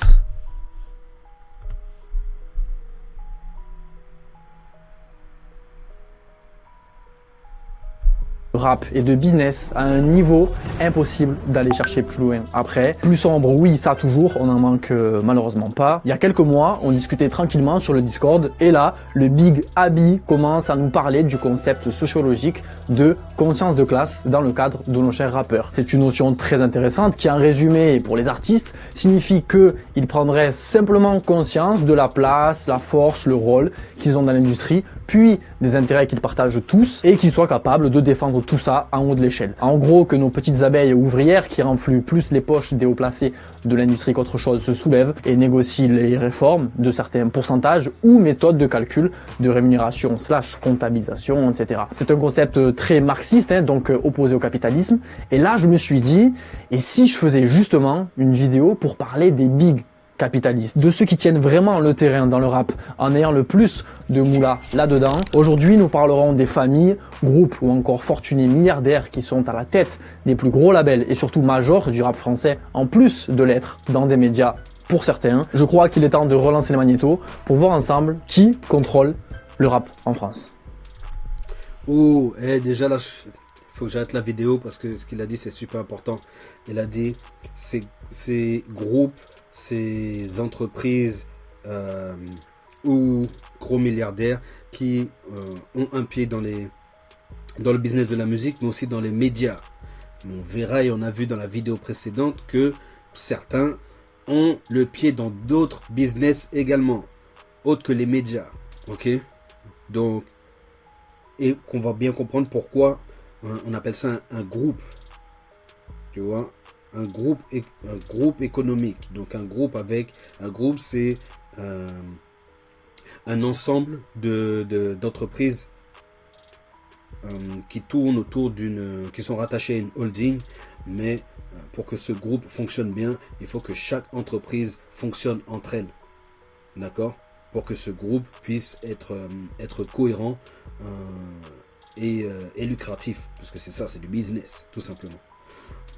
Rap et de business à un niveau impossible d'aller chercher plus loin. Après, plus sombre, oui, ça toujours, on en manque malheureusement pas. Il y a quelques mois, on discutait tranquillement sur le Discord et là, le Big Abi commence à nous parler du concept sociologique de conscience de classe dans le cadre de nos chers rappeurs. C'est une notion très intéressante qui, en résumé pour les artistes, signifie qu'ils prendraient simplement conscience de la place, la force, le rôle qu'ils ont dans l'industrie, puis des intérêts qu'ils partagent tous et qu'ils soient capables de défendre tout ça en haut de l'échelle. En gros, que nos petites abeilles ouvrières qui renfluent plus les poches des hauts placés de l'industrie qu'autre chose se soulèvent et négocient les réformes de certains pourcentages ou méthodes de calcul de rémunération / comptabilisation, etc. C'est un concept très marxiste, donc opposé au capitalisme. Et là, je me suis dit, et si je faisais justement une vidéo pour parler des big capitalistes, de ceux qui tiennent vraiment le terrain dans le rap, en ayant le plus de moula là-dedans. Aujourd'hui, nous parlerons des familles, groupes ou encore fortunés milliardaires qui sont à la tête des plus gros labels et surtout majors du rap français, en plus de l'être dans des médias pour certains. Je crois qu'il est temps de relancer les magnétos pour voir ensemble qui contrôle le rap en France. Oh, déjà là, il faut que j'arrête la vidéo parce que ce qu'il a dit, c'est super important. Il a dit, ces groupes, ces entreprises ou gros milliardaires qui ont un pied dans le business de la musique, mais aussi dans les médias. On verra et on a vu dans la vidéo précédente que certains ont le pied dans d'autres business également, autres que les médias. Ok, donc, et qu'on va bien comprendre pourquoi on appelle ça un groupe. Tu vois, un groupe économique. Donc un groupe c'est un ensemble d'entreprises qui tournent autour qui sont rattachées à une holding, mais pour que ce groupe fonctionne bien, il faut que chaque entreprise fonctionne entre elles. D'accord? Pour que ce groupe puisse être cohérent et lucratif, parce que c'est ça, c'est du business, tout simplement.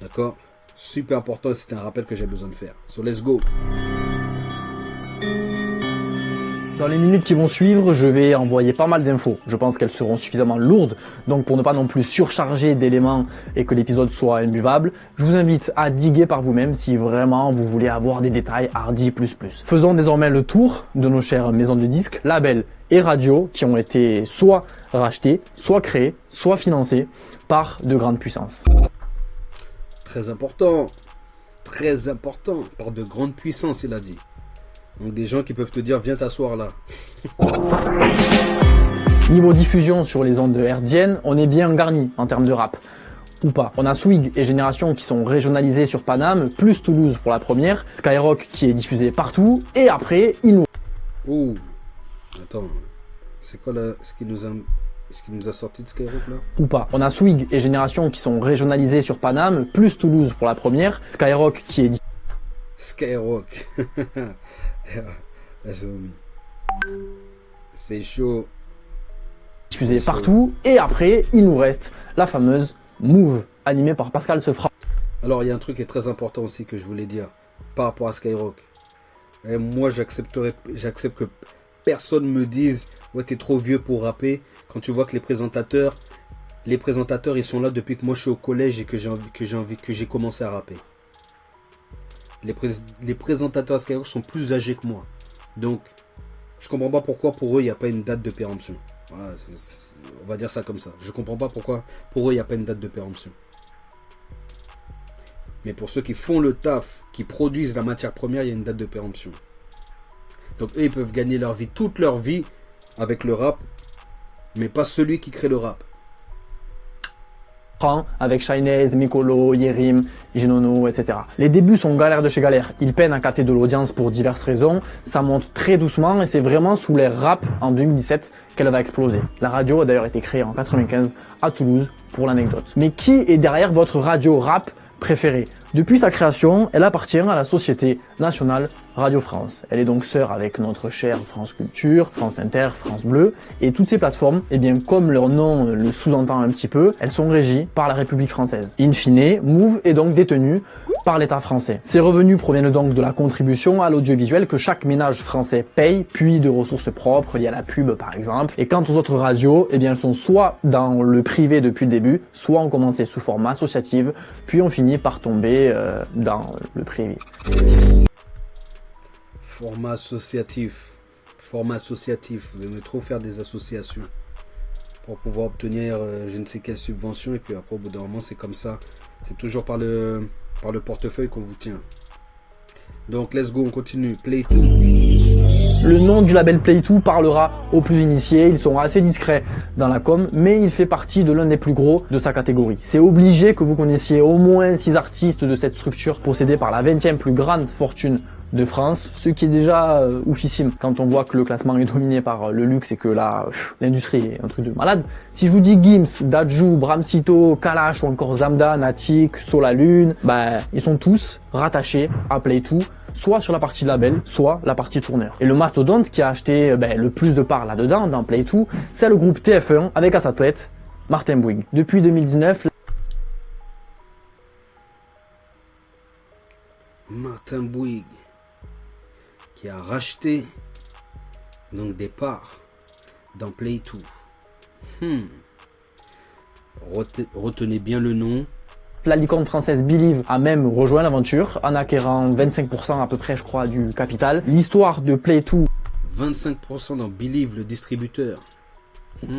D'accord? Super important, c'était un rappel que j'ai besoin de faire. So let's go. Dans les minutes qui vont suivre, je vais envoyer pas mal d'infos. Je pense qu'elles seront suffisamment lourdes, donc pour ne pas non plus surcharger d'éléments et que l'épisode soit imbuvable, je vous invite à diguer par vous-même si vraiment vous voulez avoir des détails hardy++. Faisons désormais le tour de nos chères maisons de disques, labels et radios qui ont été soit rachetés, soit créés, soit financés par de grandes puissances. Très important, par de grandes puissances, il a dit. Donc des gens qui peuvent te dire, viens t'asseoir là. Niveau diffusion sur les ondes hertziennes, on est bien garni en termes de rap. Ou pas. On a Swig et Génération qui sont régionalisés sur Paname, plus Toulouse pour la première, Skyrock qui est diffusé partout, et après, il nous... Oh, attends, c'est quoi là, ce qui nous a sorti de Skyrock là? Ou pas. On a Swig et Génération qui sont régionalisés sur Paname, plus Toulouse pour la première, Skyrock qui est... Skyrock. C'est chaud. Diffusé partout, et après, il nous reste la fameuse Move, animée par Pascal Sefranc. Alors, il y a un truc qui est très important aussi que je voulais dire par rapport à Skyrock. Et moi, j'accepte que personne me dise ouais, t'es trop vieux pour rapper. Quand tu vois que les présentateurs, ils sont là depuis que moi je suis au collège et que j'ai commencé à rapper. Les présentateurs à Skyrock sont plus âgés que moi. Donc, je comprends pas pourquoi pour eux, il n'y a pas une date de péremption. Voilà, on va dire ça comme ça. Je comprends pas pourquoi pour eux, il n'y a pas une date de péremption. Mais pour ceux qui font le taf, qui produisent la matière première, il y a une date de péremption. Donc, eux, ils peuvent gagner leur vie, toute leur vie, avec le rap, mais pas celui qui crée le rap. Avec Shinez, Mikolo, Yerim, Ginono, etc. Les débuts sont galères de chez galère. Ils peinent à capter de l'audience pour diverses raisons. Ça monte très doucement et c'est vraiment sous l'ère rap en 2017 qu'elle va exploser. La radio a d'ailleurs été créée en 95 à Toulouse pour l'anecdote. Mais qui est derrière votre radio rap préférée? Depuis sa création, elle appartient à la Société Nationale Radio France. Elle est donc sœur avec notre chère France Culture, France Inter, France Bleu, et toutes ces plateformes, eh bien, comme leur nom le sous-entend un petit peu, elles sont régies par la République française. In fine, Move est donc détenu par l'État français. Ces revenus proviennent donc de la contribution à l'audiovisuel que chaque ménage français paye, puis de ressources propres liées à la pub par exemple. Et quant aux autres radios, eh bien, elles sont soit dans le privé depuis le début, soit ont commencé sous forme associatif, puis ont fini par tomber dans le privé. Format associatif, vous aimez trop faire des associations pour pouvoir obtenir je ne sais quelle subvention et puis après au bout d'un moment c'est comme ça, c'est toujours par le portefeuille qu'on vous tient. Donc let's go, on continue. Play2. Le nom du label Play2 parlera aux plus initiés, ils sont assez discrets dans la com, mais il fait partie de l'un des plus gros de sa catégorie. C'est obligé que vous connaissiez au moins 6 artistes de cette structure possédée par la 20e plus grande fortune de France, ce qui est déjà oufissime quand on voit que le classement est dominé par le luxe et que là, l'industrie est un truc de malade. Si je vous dis Gims, Dadju, Bramsito, Kalash ou encore Zamda, Natik, Solalune, ils sont tous rattachés à Play2, soit sur la partie label, soit la partie tourneur. Et le mastodonte qui a acheté le plus de parts là-dedans, dans Play2, c'est le groupe TF1 avec à sa tête Martin Bouygues. Depuis 2019, Martin Bouygues qui a racheté donc des parts dans Play2. Retenez bien le nom. la licorne française Believe a même rejoint l'aventure en acquérant 25% à peu près, je crois, du capital. L'histoire de Play2 25% dans Believe, le distributeur.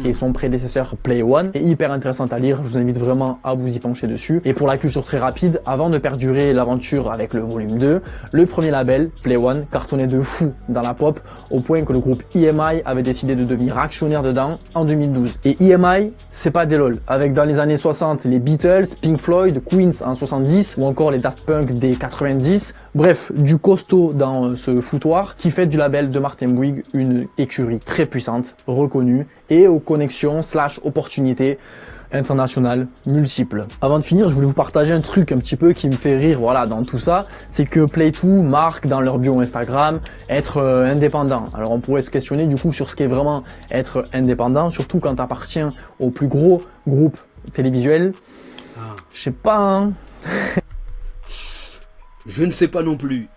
et son prédécesseur Play One est hyper intéressante à lire, je vous invite vraiment à vous y pencher dessus. Et pour la culture très rapide, avant de perdurer l'aventure avec le volume 2, le premier label, Play One, cartonnait de fou dans la pop, au point que le groupe EMI avait décidé de devenir actionnaire dedans en 2012. Et EMI, c'est pas des lol, avec dans les années 60 les Beatles, Pink Floyd, Queens en 70, ou encore les Daft Punk des 90, bref, du costaud dans ce foutoir, qui fait du label de Martin Bouygues une écurie très puissante, reconnue, et aux connexions / opportunités internationales multiples. Avant de finir, je voulais vous partager un truc un petit peu qui me fait rire, voilà, dans tout ça, c'est que Play2 marque dans leur bio Instagram être indépendant. Alors on pourrait se questionner du coup sur ce qu'est vraiment être indépendant, surtout quand t'appartiens au plus gros groupe télévisuel. Je sais pas, hein. Je ne sais pas non plus.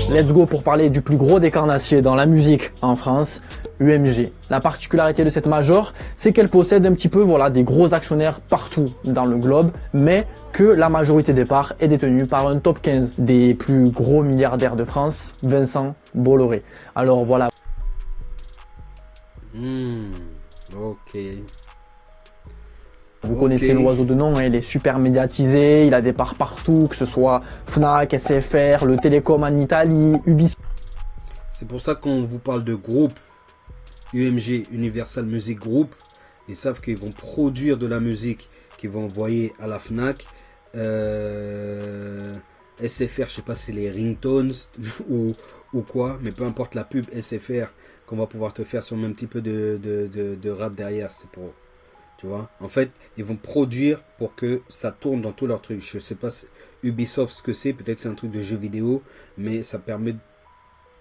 Let's go pour parler du plus gros des carnassiers dans la musique en France, UMG. La particularité de cette major, c'est qu'elle possède un petit peu des gros actionnaires partout dans le globe, mais que la majorité des parts est détenue par un top 15 des plus gros milliardaires de France, Vincent Bolloré. Alors voilà. Ok. Vous connaissez l'oiseau de nom, hein, il est super médiatisé, il a des parts partout, que ce soit Fnac, SFR, le Télécom en Italie, Ubisoft. C'est pour ça qu'on vous parle de groupe UMG, Universal Music Group. Ils savent qu'ils vont produire de la musique qu'ils vont envoyer à la Fnac. SFR, je sais pas si c'est les ringtones ou quoi, mais peu importe la pub SFR qu'on va pouvoir te faire sur un petit peu de rap derrière, c'est pour... Tu vois, en fait, ils vont produire pour que ça tourne dans tous leurs trucs. Je sais pas Ubisoft ce que c'est, peut-être c'est un truc de jeu vidéo, mais ça permet,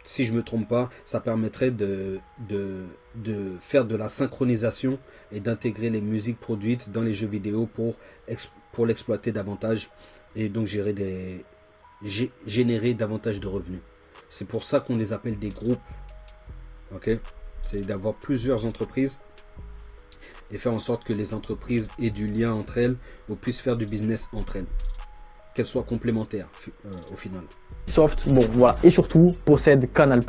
si je me trompe pas, ça permettrait de faire de la synchronisation et d'intégrer les musiques produites dans les jeux vidéo pour l'exploiter davantage et donc générer davantage de revenus. C'est pour ça qu'on les appelle des groupes. Ok, c'est d'avoir plusieurs entreprises et faire en sorte que les entreprises aient du lien entre elles ou puissent faire du business entre elles, qu'elles soient complémentaires au final. Ubisoft, bon voilà, et surtout possède Canal+.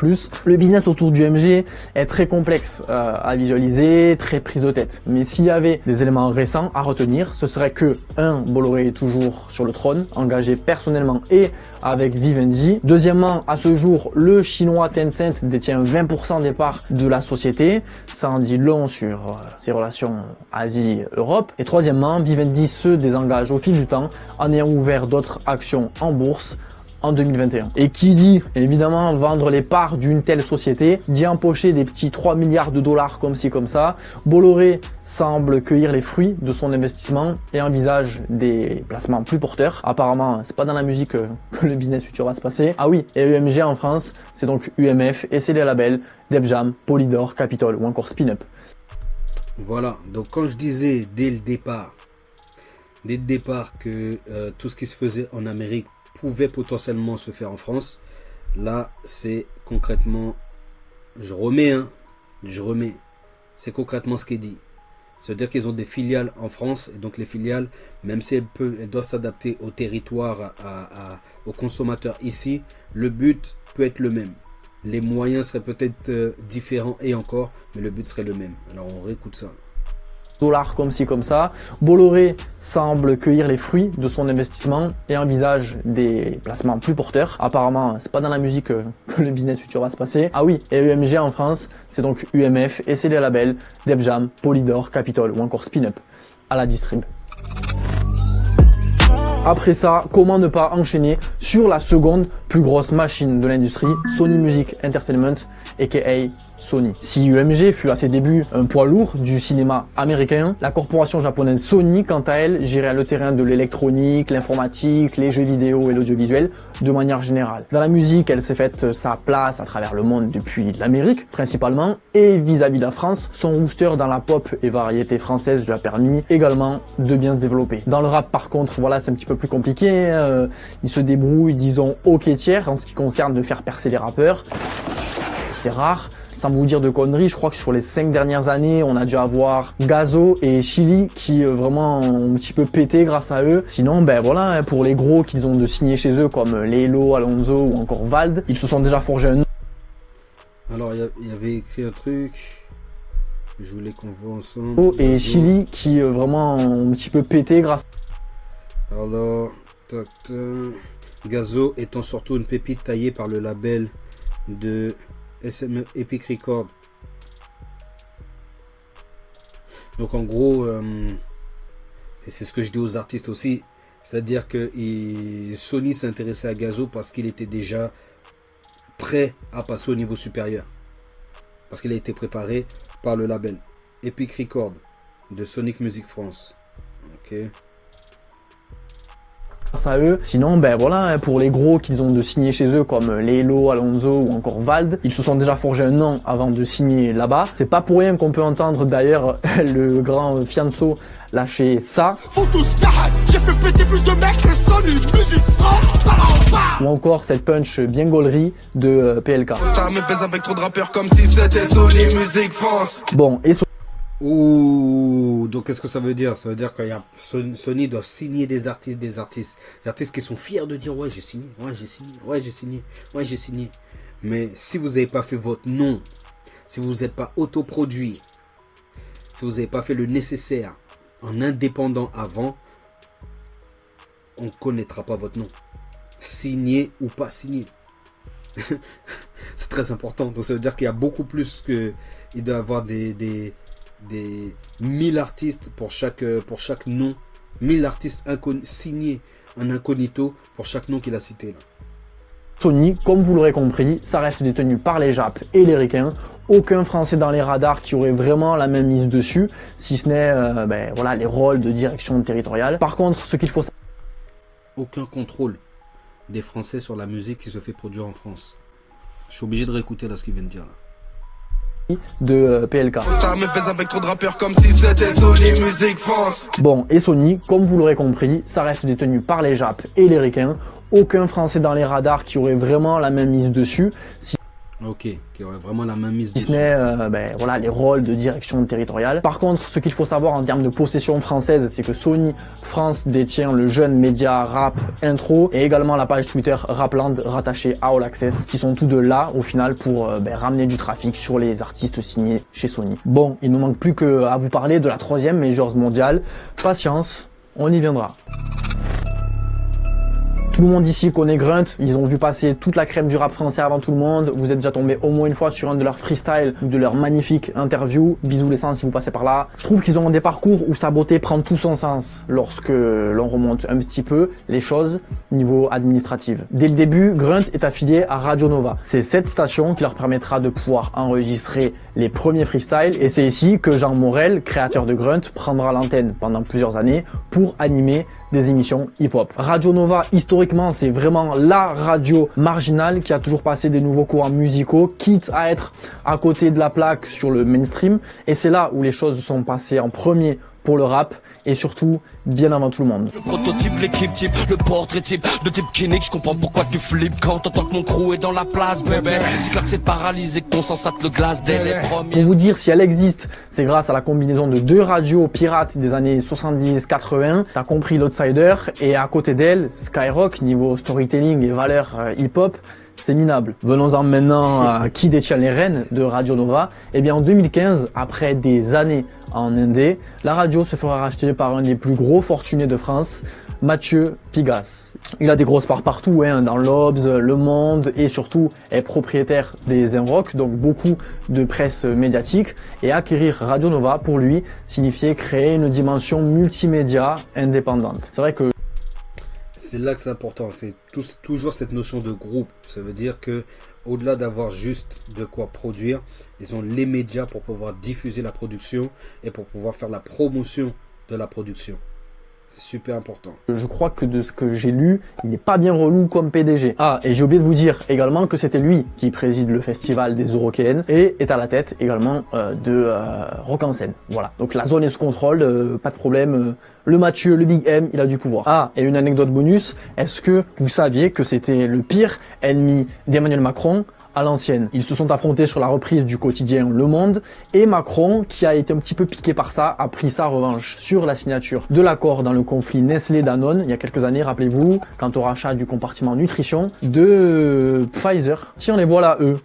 Le business autour du UMG est très complexe à visualiser, très prise de tête. Mais s'il y avait des éléments récents à retenir, ce serait que Bolloré est toujours sur le trône, engagé personnellement et avec Vivendi. Deuxièmement, à ce jour, le chinois Tencent détient 20% des parts de la société. Ça en dit long sur ses relations Asie-Europe. Et troisièmement, Vivendi se désengage au fil du temps en ayant ouvert d'autres actions en bourse en 2021. Et qui dit évidemment vendre les parts d'une telle société, dit empocher des petits 3 milliards de dollars comme ci comme ça. Bolloré semble cueillir les fruits de son investissement et envisage des placements plus porteurs. Apparemment, c'est pas dans la musique que le business futur va se passer. Ah oui, et UMG en France, c'est donc UMF et c'est les labels Def Jam, Polydor, Capitol ou encore Spin Up. Voilà, donc quand je disais dès le départ que tout ce qui se faisait en Amérique pouvait potentiellement se faire en France, là c'est concrètement, je remets, c'est concrètement ce qui est dit. C'est-à-dire qu'ils ont des filiales en France, et donc les filiales, même si elles doivent s'adapter au territoire, aux consommateurs ici, le but peut être le même. Les moyens seraient peut-être différents et encore, mais le but serait le même. Alors on réécoute ça. Dollars comme ci comme ça. Bolloré semble cueillir les fruits de son investissement et envisage des placements plus porteurs. Apparemment, c'est pas dans la musique que le business futur va se passer. Ah oui, et UMG en France, c'est donc UMF et c'est les labels Def Jam, Polydor, Capitol ou encore Spin Up à la distrib. Après ça, comment ne pas enchaîner sur la seconde plus grosse machine de l'industrie, Sony Music Entertainment, aka Sony. Si UMG fut à ses débuts un poids lourd du cinéma américain, la corporation japonaise Sony, quant à elle, gérait le terrain de l'électronique, l'informatique, les jeux vidéo et l'audiovisuel de manière générale. Dans la musique, elle s'est faite sa place à travers le monde depuis l'Amérique principalement, et vis-à-vis de la France, son rooster dans la pop et variété française lui a permis également de bien se développer. Dans le rap par contre, voilà, c'est un petit peu plus compliqué, il se débrouille, disons, au quai-tiers en ce qui concerne de faire percer les rappeurs. C'est rare. Sans vous dire de conneries, je crois que sur les 5 dernières années, on a dû avoir Gazo et Chili qui vraiment ont un petit peu pété grâce à eux. Sinon, ben voilà, pour les gros qu'ils ont de signer chez eux comme Lelo, Alonso ou encore Vald, ils se sont déjà forgés un nom. Alors, il y avait écrit un truc, je voulais qu'on voit ensemble. Et Gazo. Chili qui vraiment ont un petit peu pété grâce. Alors, Gazo étant surtout une pépite taillée par le label de Epic Record. Donc en gros, et c'est ce que je dis aux artistes aussi, c'est-à-dire que Sony s'intéressait à Gazo parce qu'il était déjà prêt à passer au niveau supérieur. Parce qu'il a été préparé par le label Epic Record de Sonic Music France. Ok. à eux. Sinon, ben voilà, pour les gros qu'ils ont de signer chez eux, comme Lelo, Alonso ou encore Vald, ils se sont déjà forgé un nom avant de signer là-bas. C'est pas pour rien qu'on peut entendre d'ailleurs le grand Fianso lâcher ça. J'ai fait péter plus de mecs que Sony Music France. Ou encore cette punch bien gaulerie de PLK. Avec trop de rappeurs comme si c'était Sony Music France. Bon, et Ouh, donc qu'est-ce que ça veut dire? Ça veut dire qu'il y a Sony doit signer des artistes qui sont fiers de dire ouais j'ai signé, ouais j'ai signé, ouais j'ai signé, ouais j'ai signé. Mais si vous n'avez pas fait votre nom, si vous n'êtes pas autoproduit, si vous n'avez pas fait le nécessaire en indépendant avant, on ne connaîtra pas votre nom. Signé ou pas signé. C'est très important. Donc ça veut dire qu'il y a beaucoup plus que... Il doit y avoir des 1000 artistes pour chaque nom. 1000 artistes signés en incognito pour chaque nom qu'il a cité là. Sony, comme vous l'aurez compris, ça reste détenu par les Japs et les Ricains. Aucun Français dans les radars qui aurait vraiment la même mise dessus, si ce n'est ben, voilà, les rôles de direction territoriale. Par contre, ce qu'il faut savoir... Aucun contrôle des Français sur la musique qui se fait produire en France. Je suis obligé de réécouter là ce qu'il vient de dire là. De PLK. Bon, et Sony, comme vous l'aurez compris, ça reste détenu par les Japs et les Ricains. Aucun Français dans les radars qui aurait vraiment la même mise dessus. Ok, qui aurait vraiment la même mise dessus. Si ce n'est ben, voilà, les rôles de direction territoriale. Par contre, ce qu'il faut savoir en termes de possession française, c'est que Sony France détient le jeune média rap Intro et également la page Twitter Rapland rattachée à All Access, qui sont tous deux là au final pour ben, ramener du trafic sur les artistes signés chez Sony. Bon, il ne manque plus qu'à vous parler de la 3e Majors mondiale. Patience, on y viendra. Tout le monde ici connaît Grunt, ils ont vu passer toute la crème du rap français avant tout le monde. Vous êtes déjà tombé au moins une fois sur un de leurs freestyles ou de leurs magnifiques interviews. Bisous les sens si vous passez par là. Je trouve qu'ils ont des parcours où sa beauté prend tout son sens lorsque l'on remonte un petit peu les choses niveau administratif. Dès le début, Grunt est affilié à Radio Nova. C'est cette station qui leur permettra de pouvoir enregistrer les premiers freestyles et c'est ici que Jean Morel, créateur de Grunt, prendra l'antenne pendant plusieurs années pour animer des émissions hip-hop. Radio Nova, historiquement, c'est vraiment la radio marginale qui a toujours passé des nouveaux courants musicaux, quitte à être à côté de la plaque sur le mainstream. Et c'est là où les choses sont passées en premier pour le rap et surtout bien avant tout le monde. Le prototype, l'équipe type, le portrait type de type clinique, je comprends pourquoi tu flippes quand t'entends que mon crew est dans la place, bébé. C'est clair que c'est paralysé, que ton sang ça te le glace dès les premiers. Pour vous dire si elle existe, c'est grâce à la combinaison de deux radios pirates des années 70-80. T'as compris l'Outsider et à côté d'elle, Skyrock, niveau storytelling et valeurs hip-hop, c'est minable. Venons-en maintenant à qui détient les rênes de Radio Nova. Eh bien en 2015, après des années en Indé, la radio se fera racheter par un des plus gros fortunés de France, Mathieu Pigasse. Il a des grosses parts partout, hein, dans l'Obs, Le Monde et surtout est propriétaire des Inrock, donc beaucoup de presse médiatique. Et acquérir Radio Nova pour lui signifiait créer une dimension multimédia indépendante. C'est vrai que c'est là que c'est important, c'est toujours cette notion de groupe. Ça veut dire que au-delà d'avoir juste de quoi produire, ils ont les médias pour pouvoir diffuser la production et pour pouvoir faire la promotion de la production. C'est super important. Je crois que de ce que j'ai lu, il n'est pas bien relou comme PDG. Ah, et j'ai oublié de vous dire également que c'était lui qui préside le festival des Eurokéennes et est à la tête également de Rock en scène. Voilà, donc la zone est sous contrôle, pas de problème. Le Mathieu, le Big M, il a du pouvoir. Ah, et une anecdote bonus, est-ce que vous saviez que c'était le pire ennemi d'Emmanuel Macron à l'ancienne? Ils se sont affrontés sur la reprise du quotidien Le Monde et Macron, qui a été un petit peu piqué par ça, a pris sa revanche sur la signature de l'accord dans le conflit Nestlé-Danone il y a quelques années, rappelez-vous, quant au rachat du compartiment nutrition de Pfizer. Tiens, les voilà eux.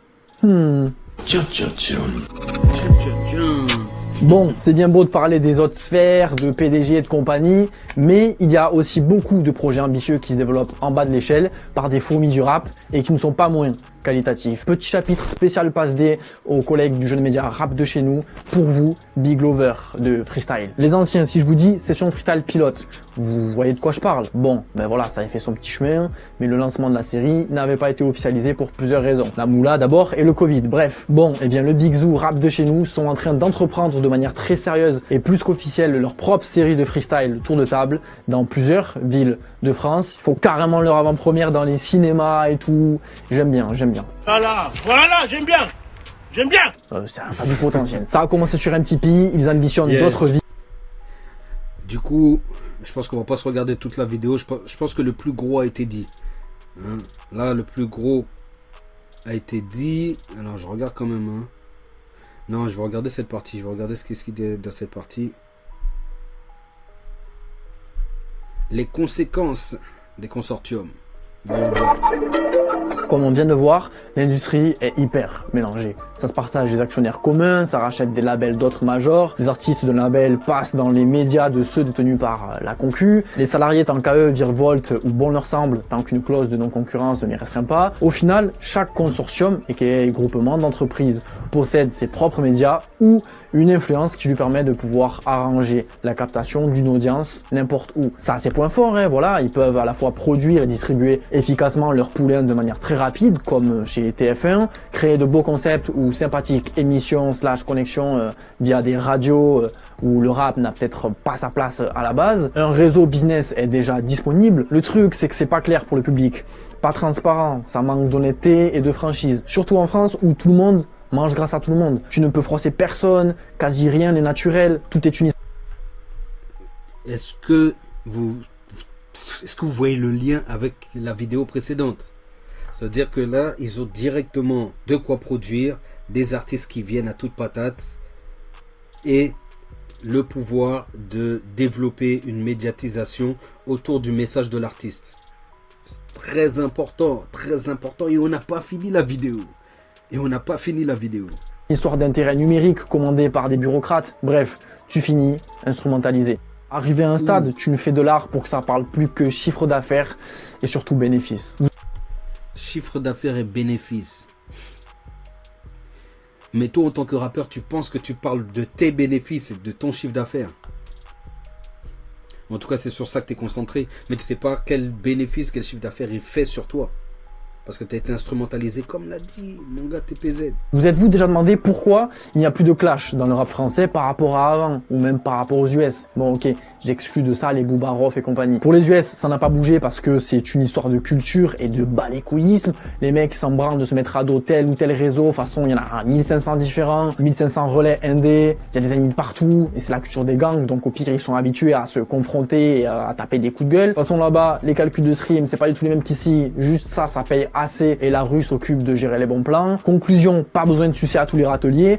Bon, c'est bien beau de parler des autres sphères, de PDG et de compagnie, mais il y a aussi beaucoup de projets ambitieux qui se développent en bas de l'échelle par des fourmis du rap et qui ne sont pas moins qualitatifs. Petit chapitre spécial passe D aux collègues du jeune média rap de chez nous, pour vous, Big Lover de freestyle. Les anciens, si je vous dis session freestyle pilote, vous voyez de quoi je parle? Bon, ben voilà, ça avait fait son petit chemin, mais le lancement de la série n'avait pas été officialisé pour plusieurs raisons. La moula d'abord et le Covid, bref. Bon, eh bien le Big Zoo rap de chez nous sont en train d'entreprendre de manière très sérieuse et plus qu'officielle leur propre série de freestyle tour de table dans plusieurs villes de France. Il faut carrément leur avant-première dans les cinémas et tout. J'aime bien, j'aime bien. Voilà, j'aime bien. J'aime bien. Ça a du potentiel. Ça a commencé sur MTP, ils ambitionnent d'autres vies. Du coup, je pense qu'on va pas se regarder toute la vidéo. Je pense que le plus gros a été dit. Hein. Là, le plus gros a été dit. Alors, je regarde quand même. Hein. Non, je vais regarder cette partie. Je vais regarder ce qu'il dit dans cette partie. Les conséquences des consortiums. Voyons voir. Comme on vient de voir, l'industrie est hyper mélangée. Ça se partage des actionnaires communs, ça rachète des labels d'autres majors, les artistes de labels passent dans les médias de ceux détenus par la concu, les salariés tant qu'à eux virevoltent ou bon leur semble tant qu'une clause de non-concurrence ne les restreint pas. Au final, chaque consortium, et qui est groupement d'entreprises, possède ses propres médias ou une influence qui lui permet de pouvoir arranger la captation d'une audience n'importe où. Ça a ses points forts, hein, voilà, ils peuvent à la fois produire et distribuer efficacement leur poulain de manière très rapide, comme chez TF1, créer de beaux concepts ou sympathiques émissions / connexions via des radios où le rap n'a peut-être pas sa place à la base. Un réseau business est déjà disponible. Le truc, c'est que c'est pas clair pour le public, pas transparent, ça manque d'honnêteté et de franchise. Surtout en France où tout le monde mange grâce à tout le monde. Tu ne peux froisser personne, quasi rien n'est naturel, tout est une... Est-ce que vous voyez le lien avec la vidéo précédente? C'est-à-dire que là, ils ont directement de quoi produire, des artistes qui viennent à toute patate et le pouvoir de développer une médiatisation autour du message de l'artiste. C'est très important, et on n'a pas fini la vidéo. Histoire d'intérêt numérique commandé par des bureaucrates. Bref, tu finis instrumentalisé. Arrivé à un stade, tu ne fais de l'art pour que ça parle plus que chiffre d'affaires et surtout bénéfices. Chiffre d'affaires et bénéfices. Mais toi, en tant que rappeur, tu penses que tu parles de tes bénéfices et de ton chiffre d'affaires. En tout cas, c'est sur ça que tu es concentré. Mais tu sais pas quel bénéfice, quel chiffre d'affaires il fait sur toi. Parce que tu as été instrumentalisé, comme l'a dit mon gars TPZ. Vous êtes-vous déjà demandé pourquoi il n'y a plus de clash dans le rap français par rapport à avant, ou même par rapport aux US? Bon ok, j'exclus de ça les Booba Rof et compagnie. Pour les US, ça n'a pas bougé parce que c'est une histoire de culture et de balécouillisme. Les mecs s'en branlent de se mettre à dos tel ou tel réseau. De toute façon, il y en a 1500 différents, 1500 relais indés, il y a des ennemis de partout, et c'est la culture des gangs, donc au pire, ils sont habitués à se confronter et à taper des coups de gueule. De toute façon, là-bas, les calculs de stream, c'est pas du tout les mêmes qu'ici. Juste ça paye assez et la rue s'occupe de gérer les bons plans. Conclusion, pas besoin de sucer à tous les râteliers.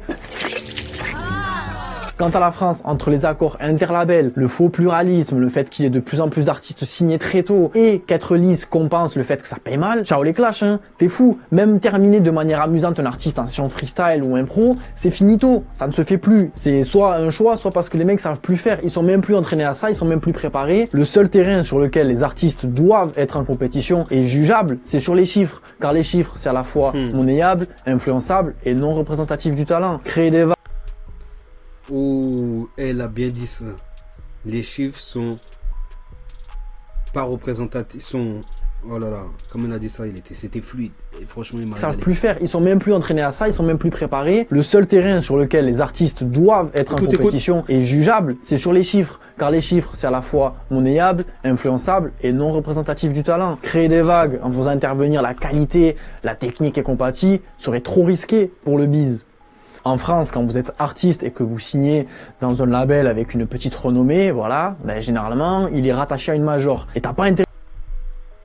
Quant à la France, entre les accords interlabels, le faux pluralisme, le fait qu'il y ait de plus en plus d'artistes signés très tôt et qu'être lisse compense le fait que ça paye mal, ciao les clashs, hein, t'es fou. Même terminer de manière amusante un artiste en session freestyle ou impro, c'est finito, ça ne se fait plus. C'est soit un choix, soit parce que les mecs savent plus faire, ils sont même plus entraînés à ça, ils sont même plus préparés. Le seul terrain sur lequel les artistes doivent être en compétition et jugeable, c'est sur les chiffres, car les chiffres c'est à la fois monnayable, influençable et non représentatif du talent. Créer des vagues. Oh, elle a bien dit ça. Les chiffres sont pas représentatifs, sont... Oh là là, comme elle a dit ça, c'était fluide. Et franchement, il m'a Ils savent plus faire, ils sont même plus entraînés à ça, ils sont même plus préparés. Le seul terrain sur lequel les artistes doivent être en compétition et jugeable, c'est sur les chiffres. Car les chiffres, c'est à la fois monnayable, influençable et non représentatif du talent. Créer des vagues en faisant intervenir la qualité, la technique et compagnie serait trop risqué pour le biz. En France, quand vous êtes artiste et que vous signez dans un label avec une petite renommée, voilà, ben généralement, il est rattaché à une major. Et t'as pas intérêt.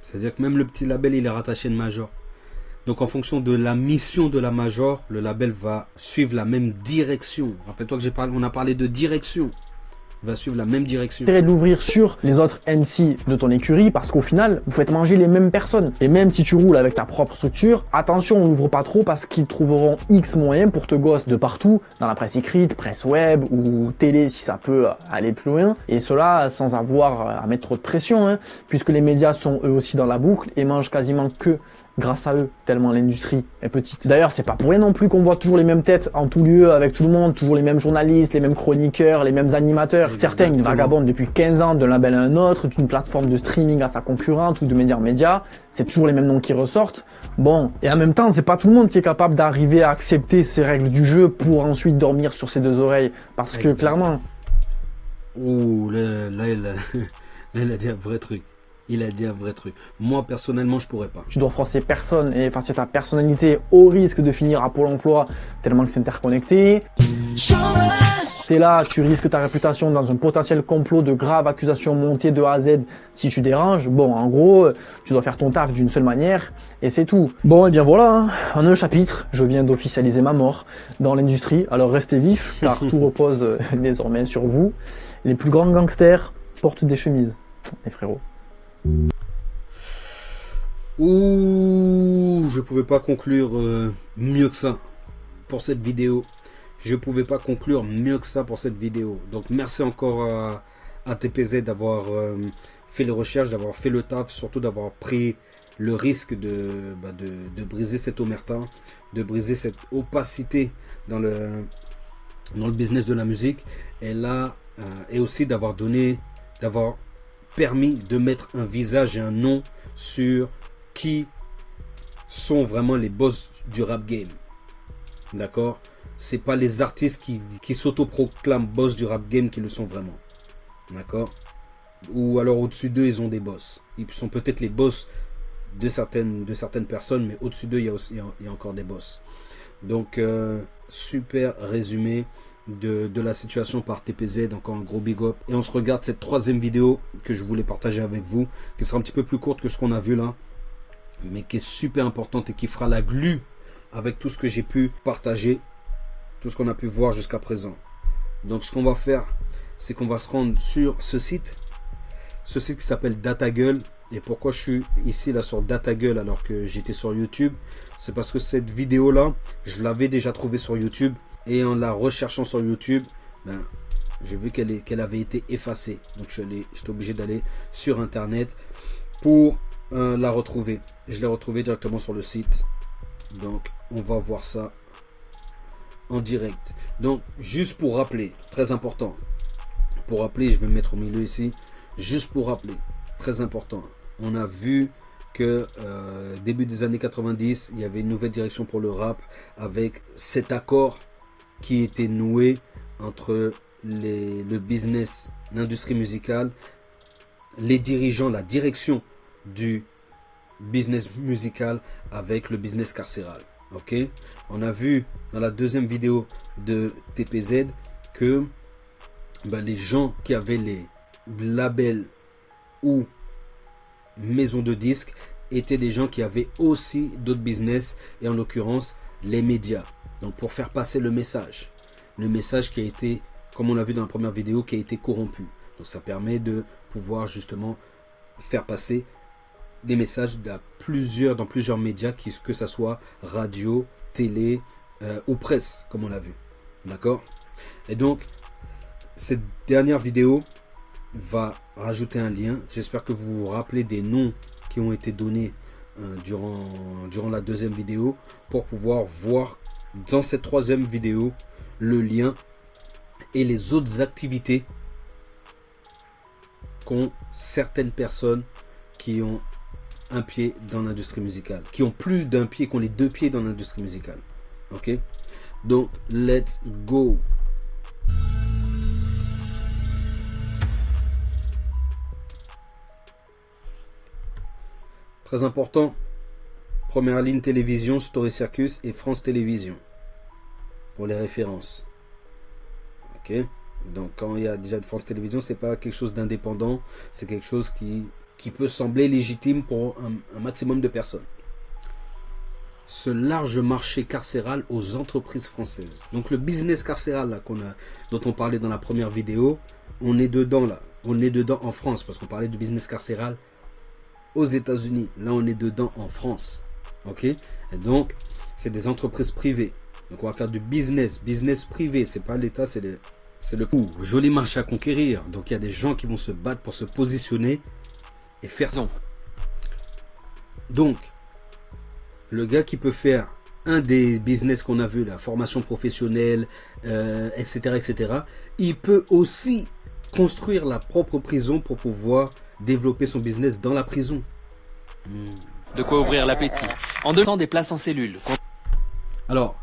C'est-à-dire que même le petit label, il est rattaché à une major. Donc en fonction de la mission de la major, le label va suivre la même direction. Rappelle-toi que on a parlé de direction. Il va suivre la même direction. Intérêt de l'ouvrir sur les autres MC de ton écurie parce qu'au final, vous faites manger les mêmes personnes. Et même si tu roules avec ta propre structure, attention, on n'ouvre pas trop parce qu'ils trouveront X moyens pour te gosser de partout, dans la presse écrite, presse web ou télé si ça peut aller plus loin. Et cela sans avoir à mettre trop de pression, hein, puisque les médias sont eux aussi dans la boucle et mangent quasiment que grâce à eux, tellement l'industrie est petite. D'ailleurs, c'est pas pour rien non plus qu'on voit toujours les mêmes têtes en tout lieu avec tout le monde, toujours les mêmes journalistes, les mêmes chroniqueurs, les mêmes animateurs. Certains, ils vagabondent depuis 15 ans d'un label à un autre, d'une plateforme de streaming à sa concurrente ou de média en média. C'est toujours les mêmes noms qui ressortent. Bon, et en même temps, c'est pas tout le monde qui est capable d'arriver à accepter ces règles du jeu pour ensuite dormir sur ses deux oreilles. Parce que clairement... Ouh, là, il a dit un vrai truc. Il a dit un vrai truc. Moi, personnellement, je pourrais pas. Tu dois froisser personne et partir ta personnalité au risque de finir à Pôle emploi tellement que c'est interconnecté. T'es là, tu risques ta réputation dans un potentiel complot de graves accusations montées de A à Z si tu déranges. Bon, en gros, tu dois faire ton taf d'une seule manière et c'est tout. Bon, et bien voilà, hein. En un chapitre, je viens d'officialiser ma mort dans l'industrie. Alors restez vifs, car tout repose désormais sur vous. Les plus grands gangsters portent des chemises, les frérots. Ouh, je pouvais pas conclure mieux que ça pour cette vidéo. Je pouvais pas conclure mieux que ça pour cette vidéo. Donc merci encore à TPZ d'avoir fait les recherches, d'avoir fait le taf, surtout d'avoir pris le risque de briser cette omerta, de briser cette opacité dans le business de la musique. Et là, et aussi d'avoir permis de mettre un visage et un nom sur qui sont vraiment les boss du rap game. D'accord? C'est pas les artistes qui s'autoproclament boss du rap game qui le sont vraiment. D'accord? Ou alors au-dessus d'eux, ils ont des boss. Ils sont peut-être les boss de certaines personnes, mais au-dessus d'eux, il y a encore des boss. Donc, super résumé de la situation par TPZ, encore un gros big up. Et on se regarde cette troisième vidéo que je voulais partager avec vous, qui sera un petit peu plus courte que ce qu'on a vu là, mais qui est super importante et qui fera la glue avec tout ce que j'ai pu partager, tout ce qu'on a pu voir jusqu'à présent. Donc ce qu'on va faire, c'est qu'on va se rendre sur ce site qui s'appelle DataGull. Et pourquoi je suis ici là sur DataGull alors que j'étais sur YouTube, c'est parce que cette vidéo là, je l'avais déjà trouvée sur YouTube. Et en la recherchant sur YouTube, j'ai vu qu'elle avait été effacée. Donc j'étais obligé d'aller sur Internet pour la retrouver. Je l'ai retrouvée directement sur le site. Donc on va voir ça en direct. Donc juste pour rappeler, très important. Pour rappeler, je vais me mettre au milieu ici. Juste pour rappeler, très important. On a vu que début des années 90, il y avait une nouvelle direction pour le rap avec cet accord qui était noué entre le business, l'industrie musicale, les dirigeants, la direction du business musical avec le business carcéral. Ok, on a vu dans la deuxième vidéo de TPZ que les gens qui avaient les labels ou maisons de disques étaient des gens qui avaient aussi d'autres business, et en l'occurrence les médias. Donc pour faire passer le message qui a été, comme on l'a vu dans la première vidéo, qui a été corrompu. Donc ça permet de pouvoir justement faire passer des messages dans plusieurs médias, que ça soit radio, télé ou presse, comme on l'a vu. D'accord? Et donc cette dernière vidéo va rajouter un lien. J'espère que vous vous rappelez des noms qui ont été donnés durant la deuxième vidéo, pour pouvoir voir dans cette troisième vidéo le lien et les autres activités qu'ont certaines personnes qui ont un pied dans l'industrie musicale, qui ont plus d'un pied, qui ont les deux pieds dans l'industrie musicale. Ok, donc let's go. Très important, première ligne télévision, Story Circus et France Télévisions pour les références. Ok, donc quand il y a déjà de France Télévisions, c'est pas quelque chose d'indépendant, c'est quelque chose qui peut sembler légitime pour un maximum de personnes. Ce large marché carcéral aux entreprises françaises. Donc le business carcéral là, dont on parlait dans la première vidéo, on est dedans là. On est dedans en France, parce qu'on parlait du business carcéral aux États-Unis. Là, on est dedans en France. Ok? Et donc, c'est des entreprises privées. Donc, on va faire du business privé. C'est pas l'État, c'est le coup. Joli marché à conquérir. Donc, il y a des gens qui vont se battre pour se positionner et faire ça. Donc, le gars qui peut faire un des business qu'on a vu, la formation professionnelle, etc., etc., il peut aussi construire la propre prison pour pouvoir développer son business dans la prison. De quoi ouvrir l'appétit. En deux temps, des places en cellule. Alors,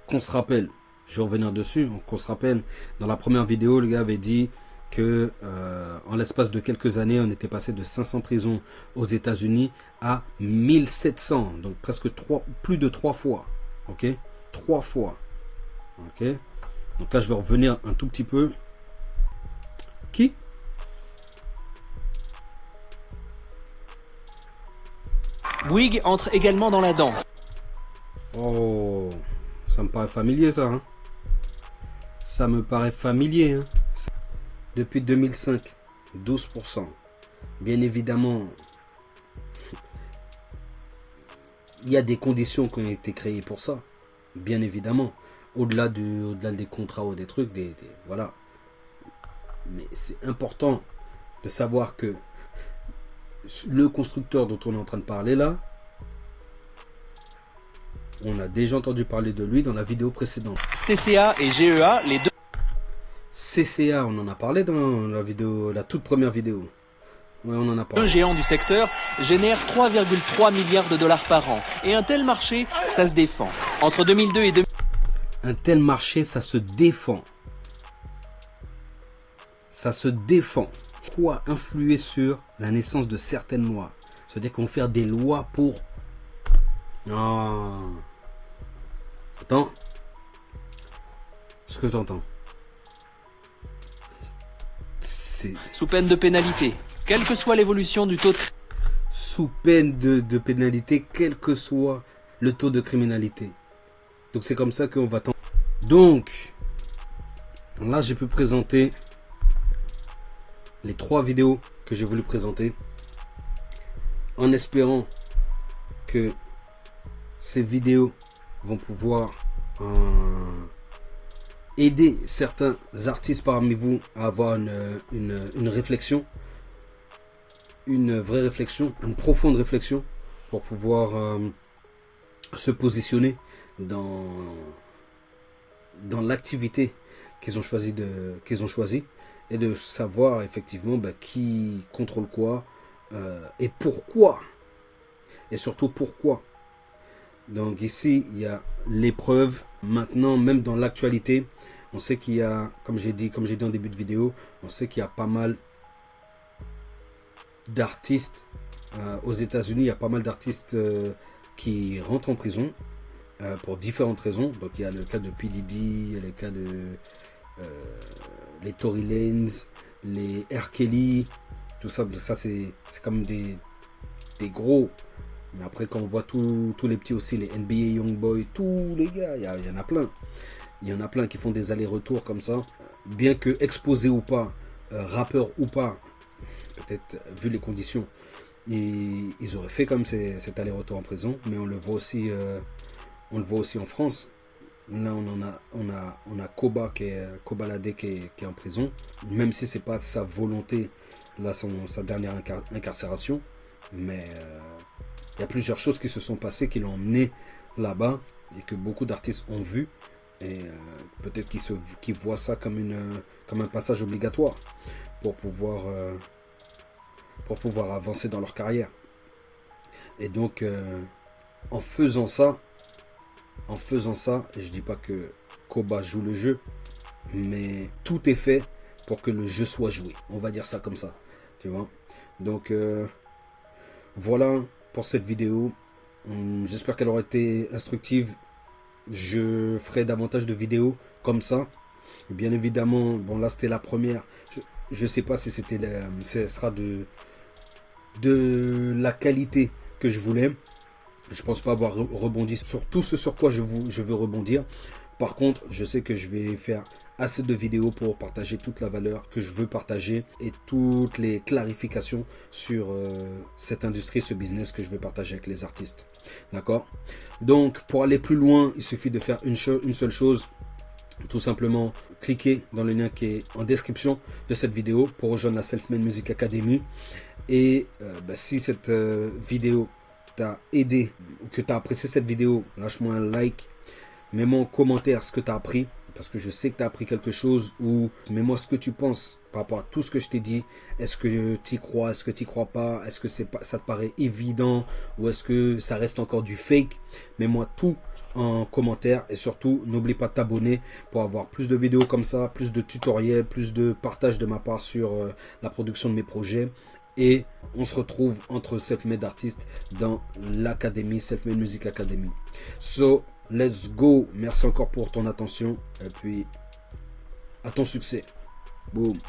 qu'on se rappelle, je vais revenir dessus, qu'on se rappelle, dans la première vidéo, le gars avait dit que en l'espace de quelques années, on était passé de 500 prisons aux États-Unis à 1700, donc presque plus de 3 fois. Ok, 3 fois. Ok, donc là je vais revenir un tout petit peu. Qui? Bouygues entre également dans la danse. Oh, ça me paraît familier ça. Hein, ça me paraît familier. Hein. Depuis 2005, 12%. Bien évidemment, il y a des conditions qui ont été créées pour ça. Bien évidemment. Au-delà des contrats ou des trucs, voilà. Mais c'est important de savoir que le constructeur dont on est en train de parler là, on a déjà entendu parler de lui dans la vidéo précédente. CCA et GEA, les deux. CCA, on en a parlé dans la vidéo, la toute première vidéo. Ouais, on en a parlé. Deux géants du secteur génèrent 3,3 milliards de dollars par an. Et un tel marché, ça se défend. Entre 2002 et 2000. Un tel marché, ça se défend. Ça se défend. Quoi influer sur la naissance de certaines lois? C'est-à-dire qu'on va faire des lois pour... Non. Attends. Ce que tu entends. Sous peine de pénalité, quelle que soit l'évolution du taux de... Sous peine de pénalité, quel que soit le taux de criminalité. Donc c'est comme ça qu'on va... Donc, là j'ai pu présenter les 3 vidéos que j'ai voulu présenter. En espérant que ces vidéos vont pouvoir aider certains artistes parmi vous à avoir une réflexion, une vraie réflexion, une profonde réflexion pour pouvoir se positionner dans l'activité qu'ils ont choisi et de savoir effectivement qui contrôle quoi et pourquoi, et surtout pourquoi. Donc ici il y a l'épreuve. Maintenant, même dans l'actualité, on sait qu'il y a, comme j'ai dit en début de vidéo, on sait qu'il y a pas mal d'artistes aux États-Unis. Il y a pas mal d'artistes qui rentrent en prison pour différentes raisons. Donc il y a le cas de P. Diddy, il y a le cas de les Tory Lanez, les R. Kelly, tout ça. Ça c'est comme des gros. Mais après, quand on voit tous les petits aussi, les NBA Youngboy, tous les gars, il y en a plein. Il y en a plein qui font des allers-retours comme ça. Bien que exposés ou pas, rappeurs ou pas, peut-être vu les conditions, ils auraient fait comme cet aller-retour en prison. Mais on le voit aussi en France. Là, on a Koba Kobalade qui est en prison. Même si c'est pas sa volonté, là, sa dernière incarcération. Mais... il y a plusieurs choses qui se sont passées, qui l'ont emmené là-bas et que beaucoup d'artistes ont vu. Et peut-être qu'ils voient ça comme un passage obligatoire pour pouvoir avancer dans leur carrière. Et donc, en faisant ça, et je dis pas que Koba joue le jeu, mais tout est fait pour que le jeu soit joué. On va dire ça comme ça. Tu vois? Donc, voilà pour cette vidéo. J'espère qu'elle aura été instructive. Je ferai davantage de vidéos comme ça. Bien évidemment, bon là c'était la première. Je sais pas si ce sera de la qualité que je voulais. Je pense pas avoir rebondi sur tout ce sur quoi je veux rebondir. Par contre, je sais que je vais faire assez de vidéos pour partager toute la valeur que je veux partager et toutes les clarifications sur cette industrie, ce business que je veux partager avec les artistes. D'accord? Donc, pour aller plus loin, il suffit de faire une seule chose. Tout simplement, cliquez dans le lien qui est en description de cette vidéo pour rejoindre la Selfmade Music Academy. Et si cette vidéo t'a aidé ou que tu as apprécié cette vidéo, lâche-moi un like. Mets-moi en commentaire ce que tu as appris, parce que je sais que tu as appris quelque chose, ou mets-moi ce que tu penses par par rapport à tout ce que je t'ai dit. Est-ce que tu y crois? Est-ce que tu y crois pas? Est-ce que ça te paraît évident? Ou est-ce que ça reste encore du fake? Mets-moi tout en commentaire. Et surtout, n'oublie pas de t'abonner pour avoir plus de vidéos comme ça, plus de tutoriels, plus de partage de ma part sur la production de mes projets. Et on se retrouve entre self-made artistes dans l'académie, Self-Made Music Academy. So, let's go. Merci encore pour ton attention. Et puis, à ton succès. Boom.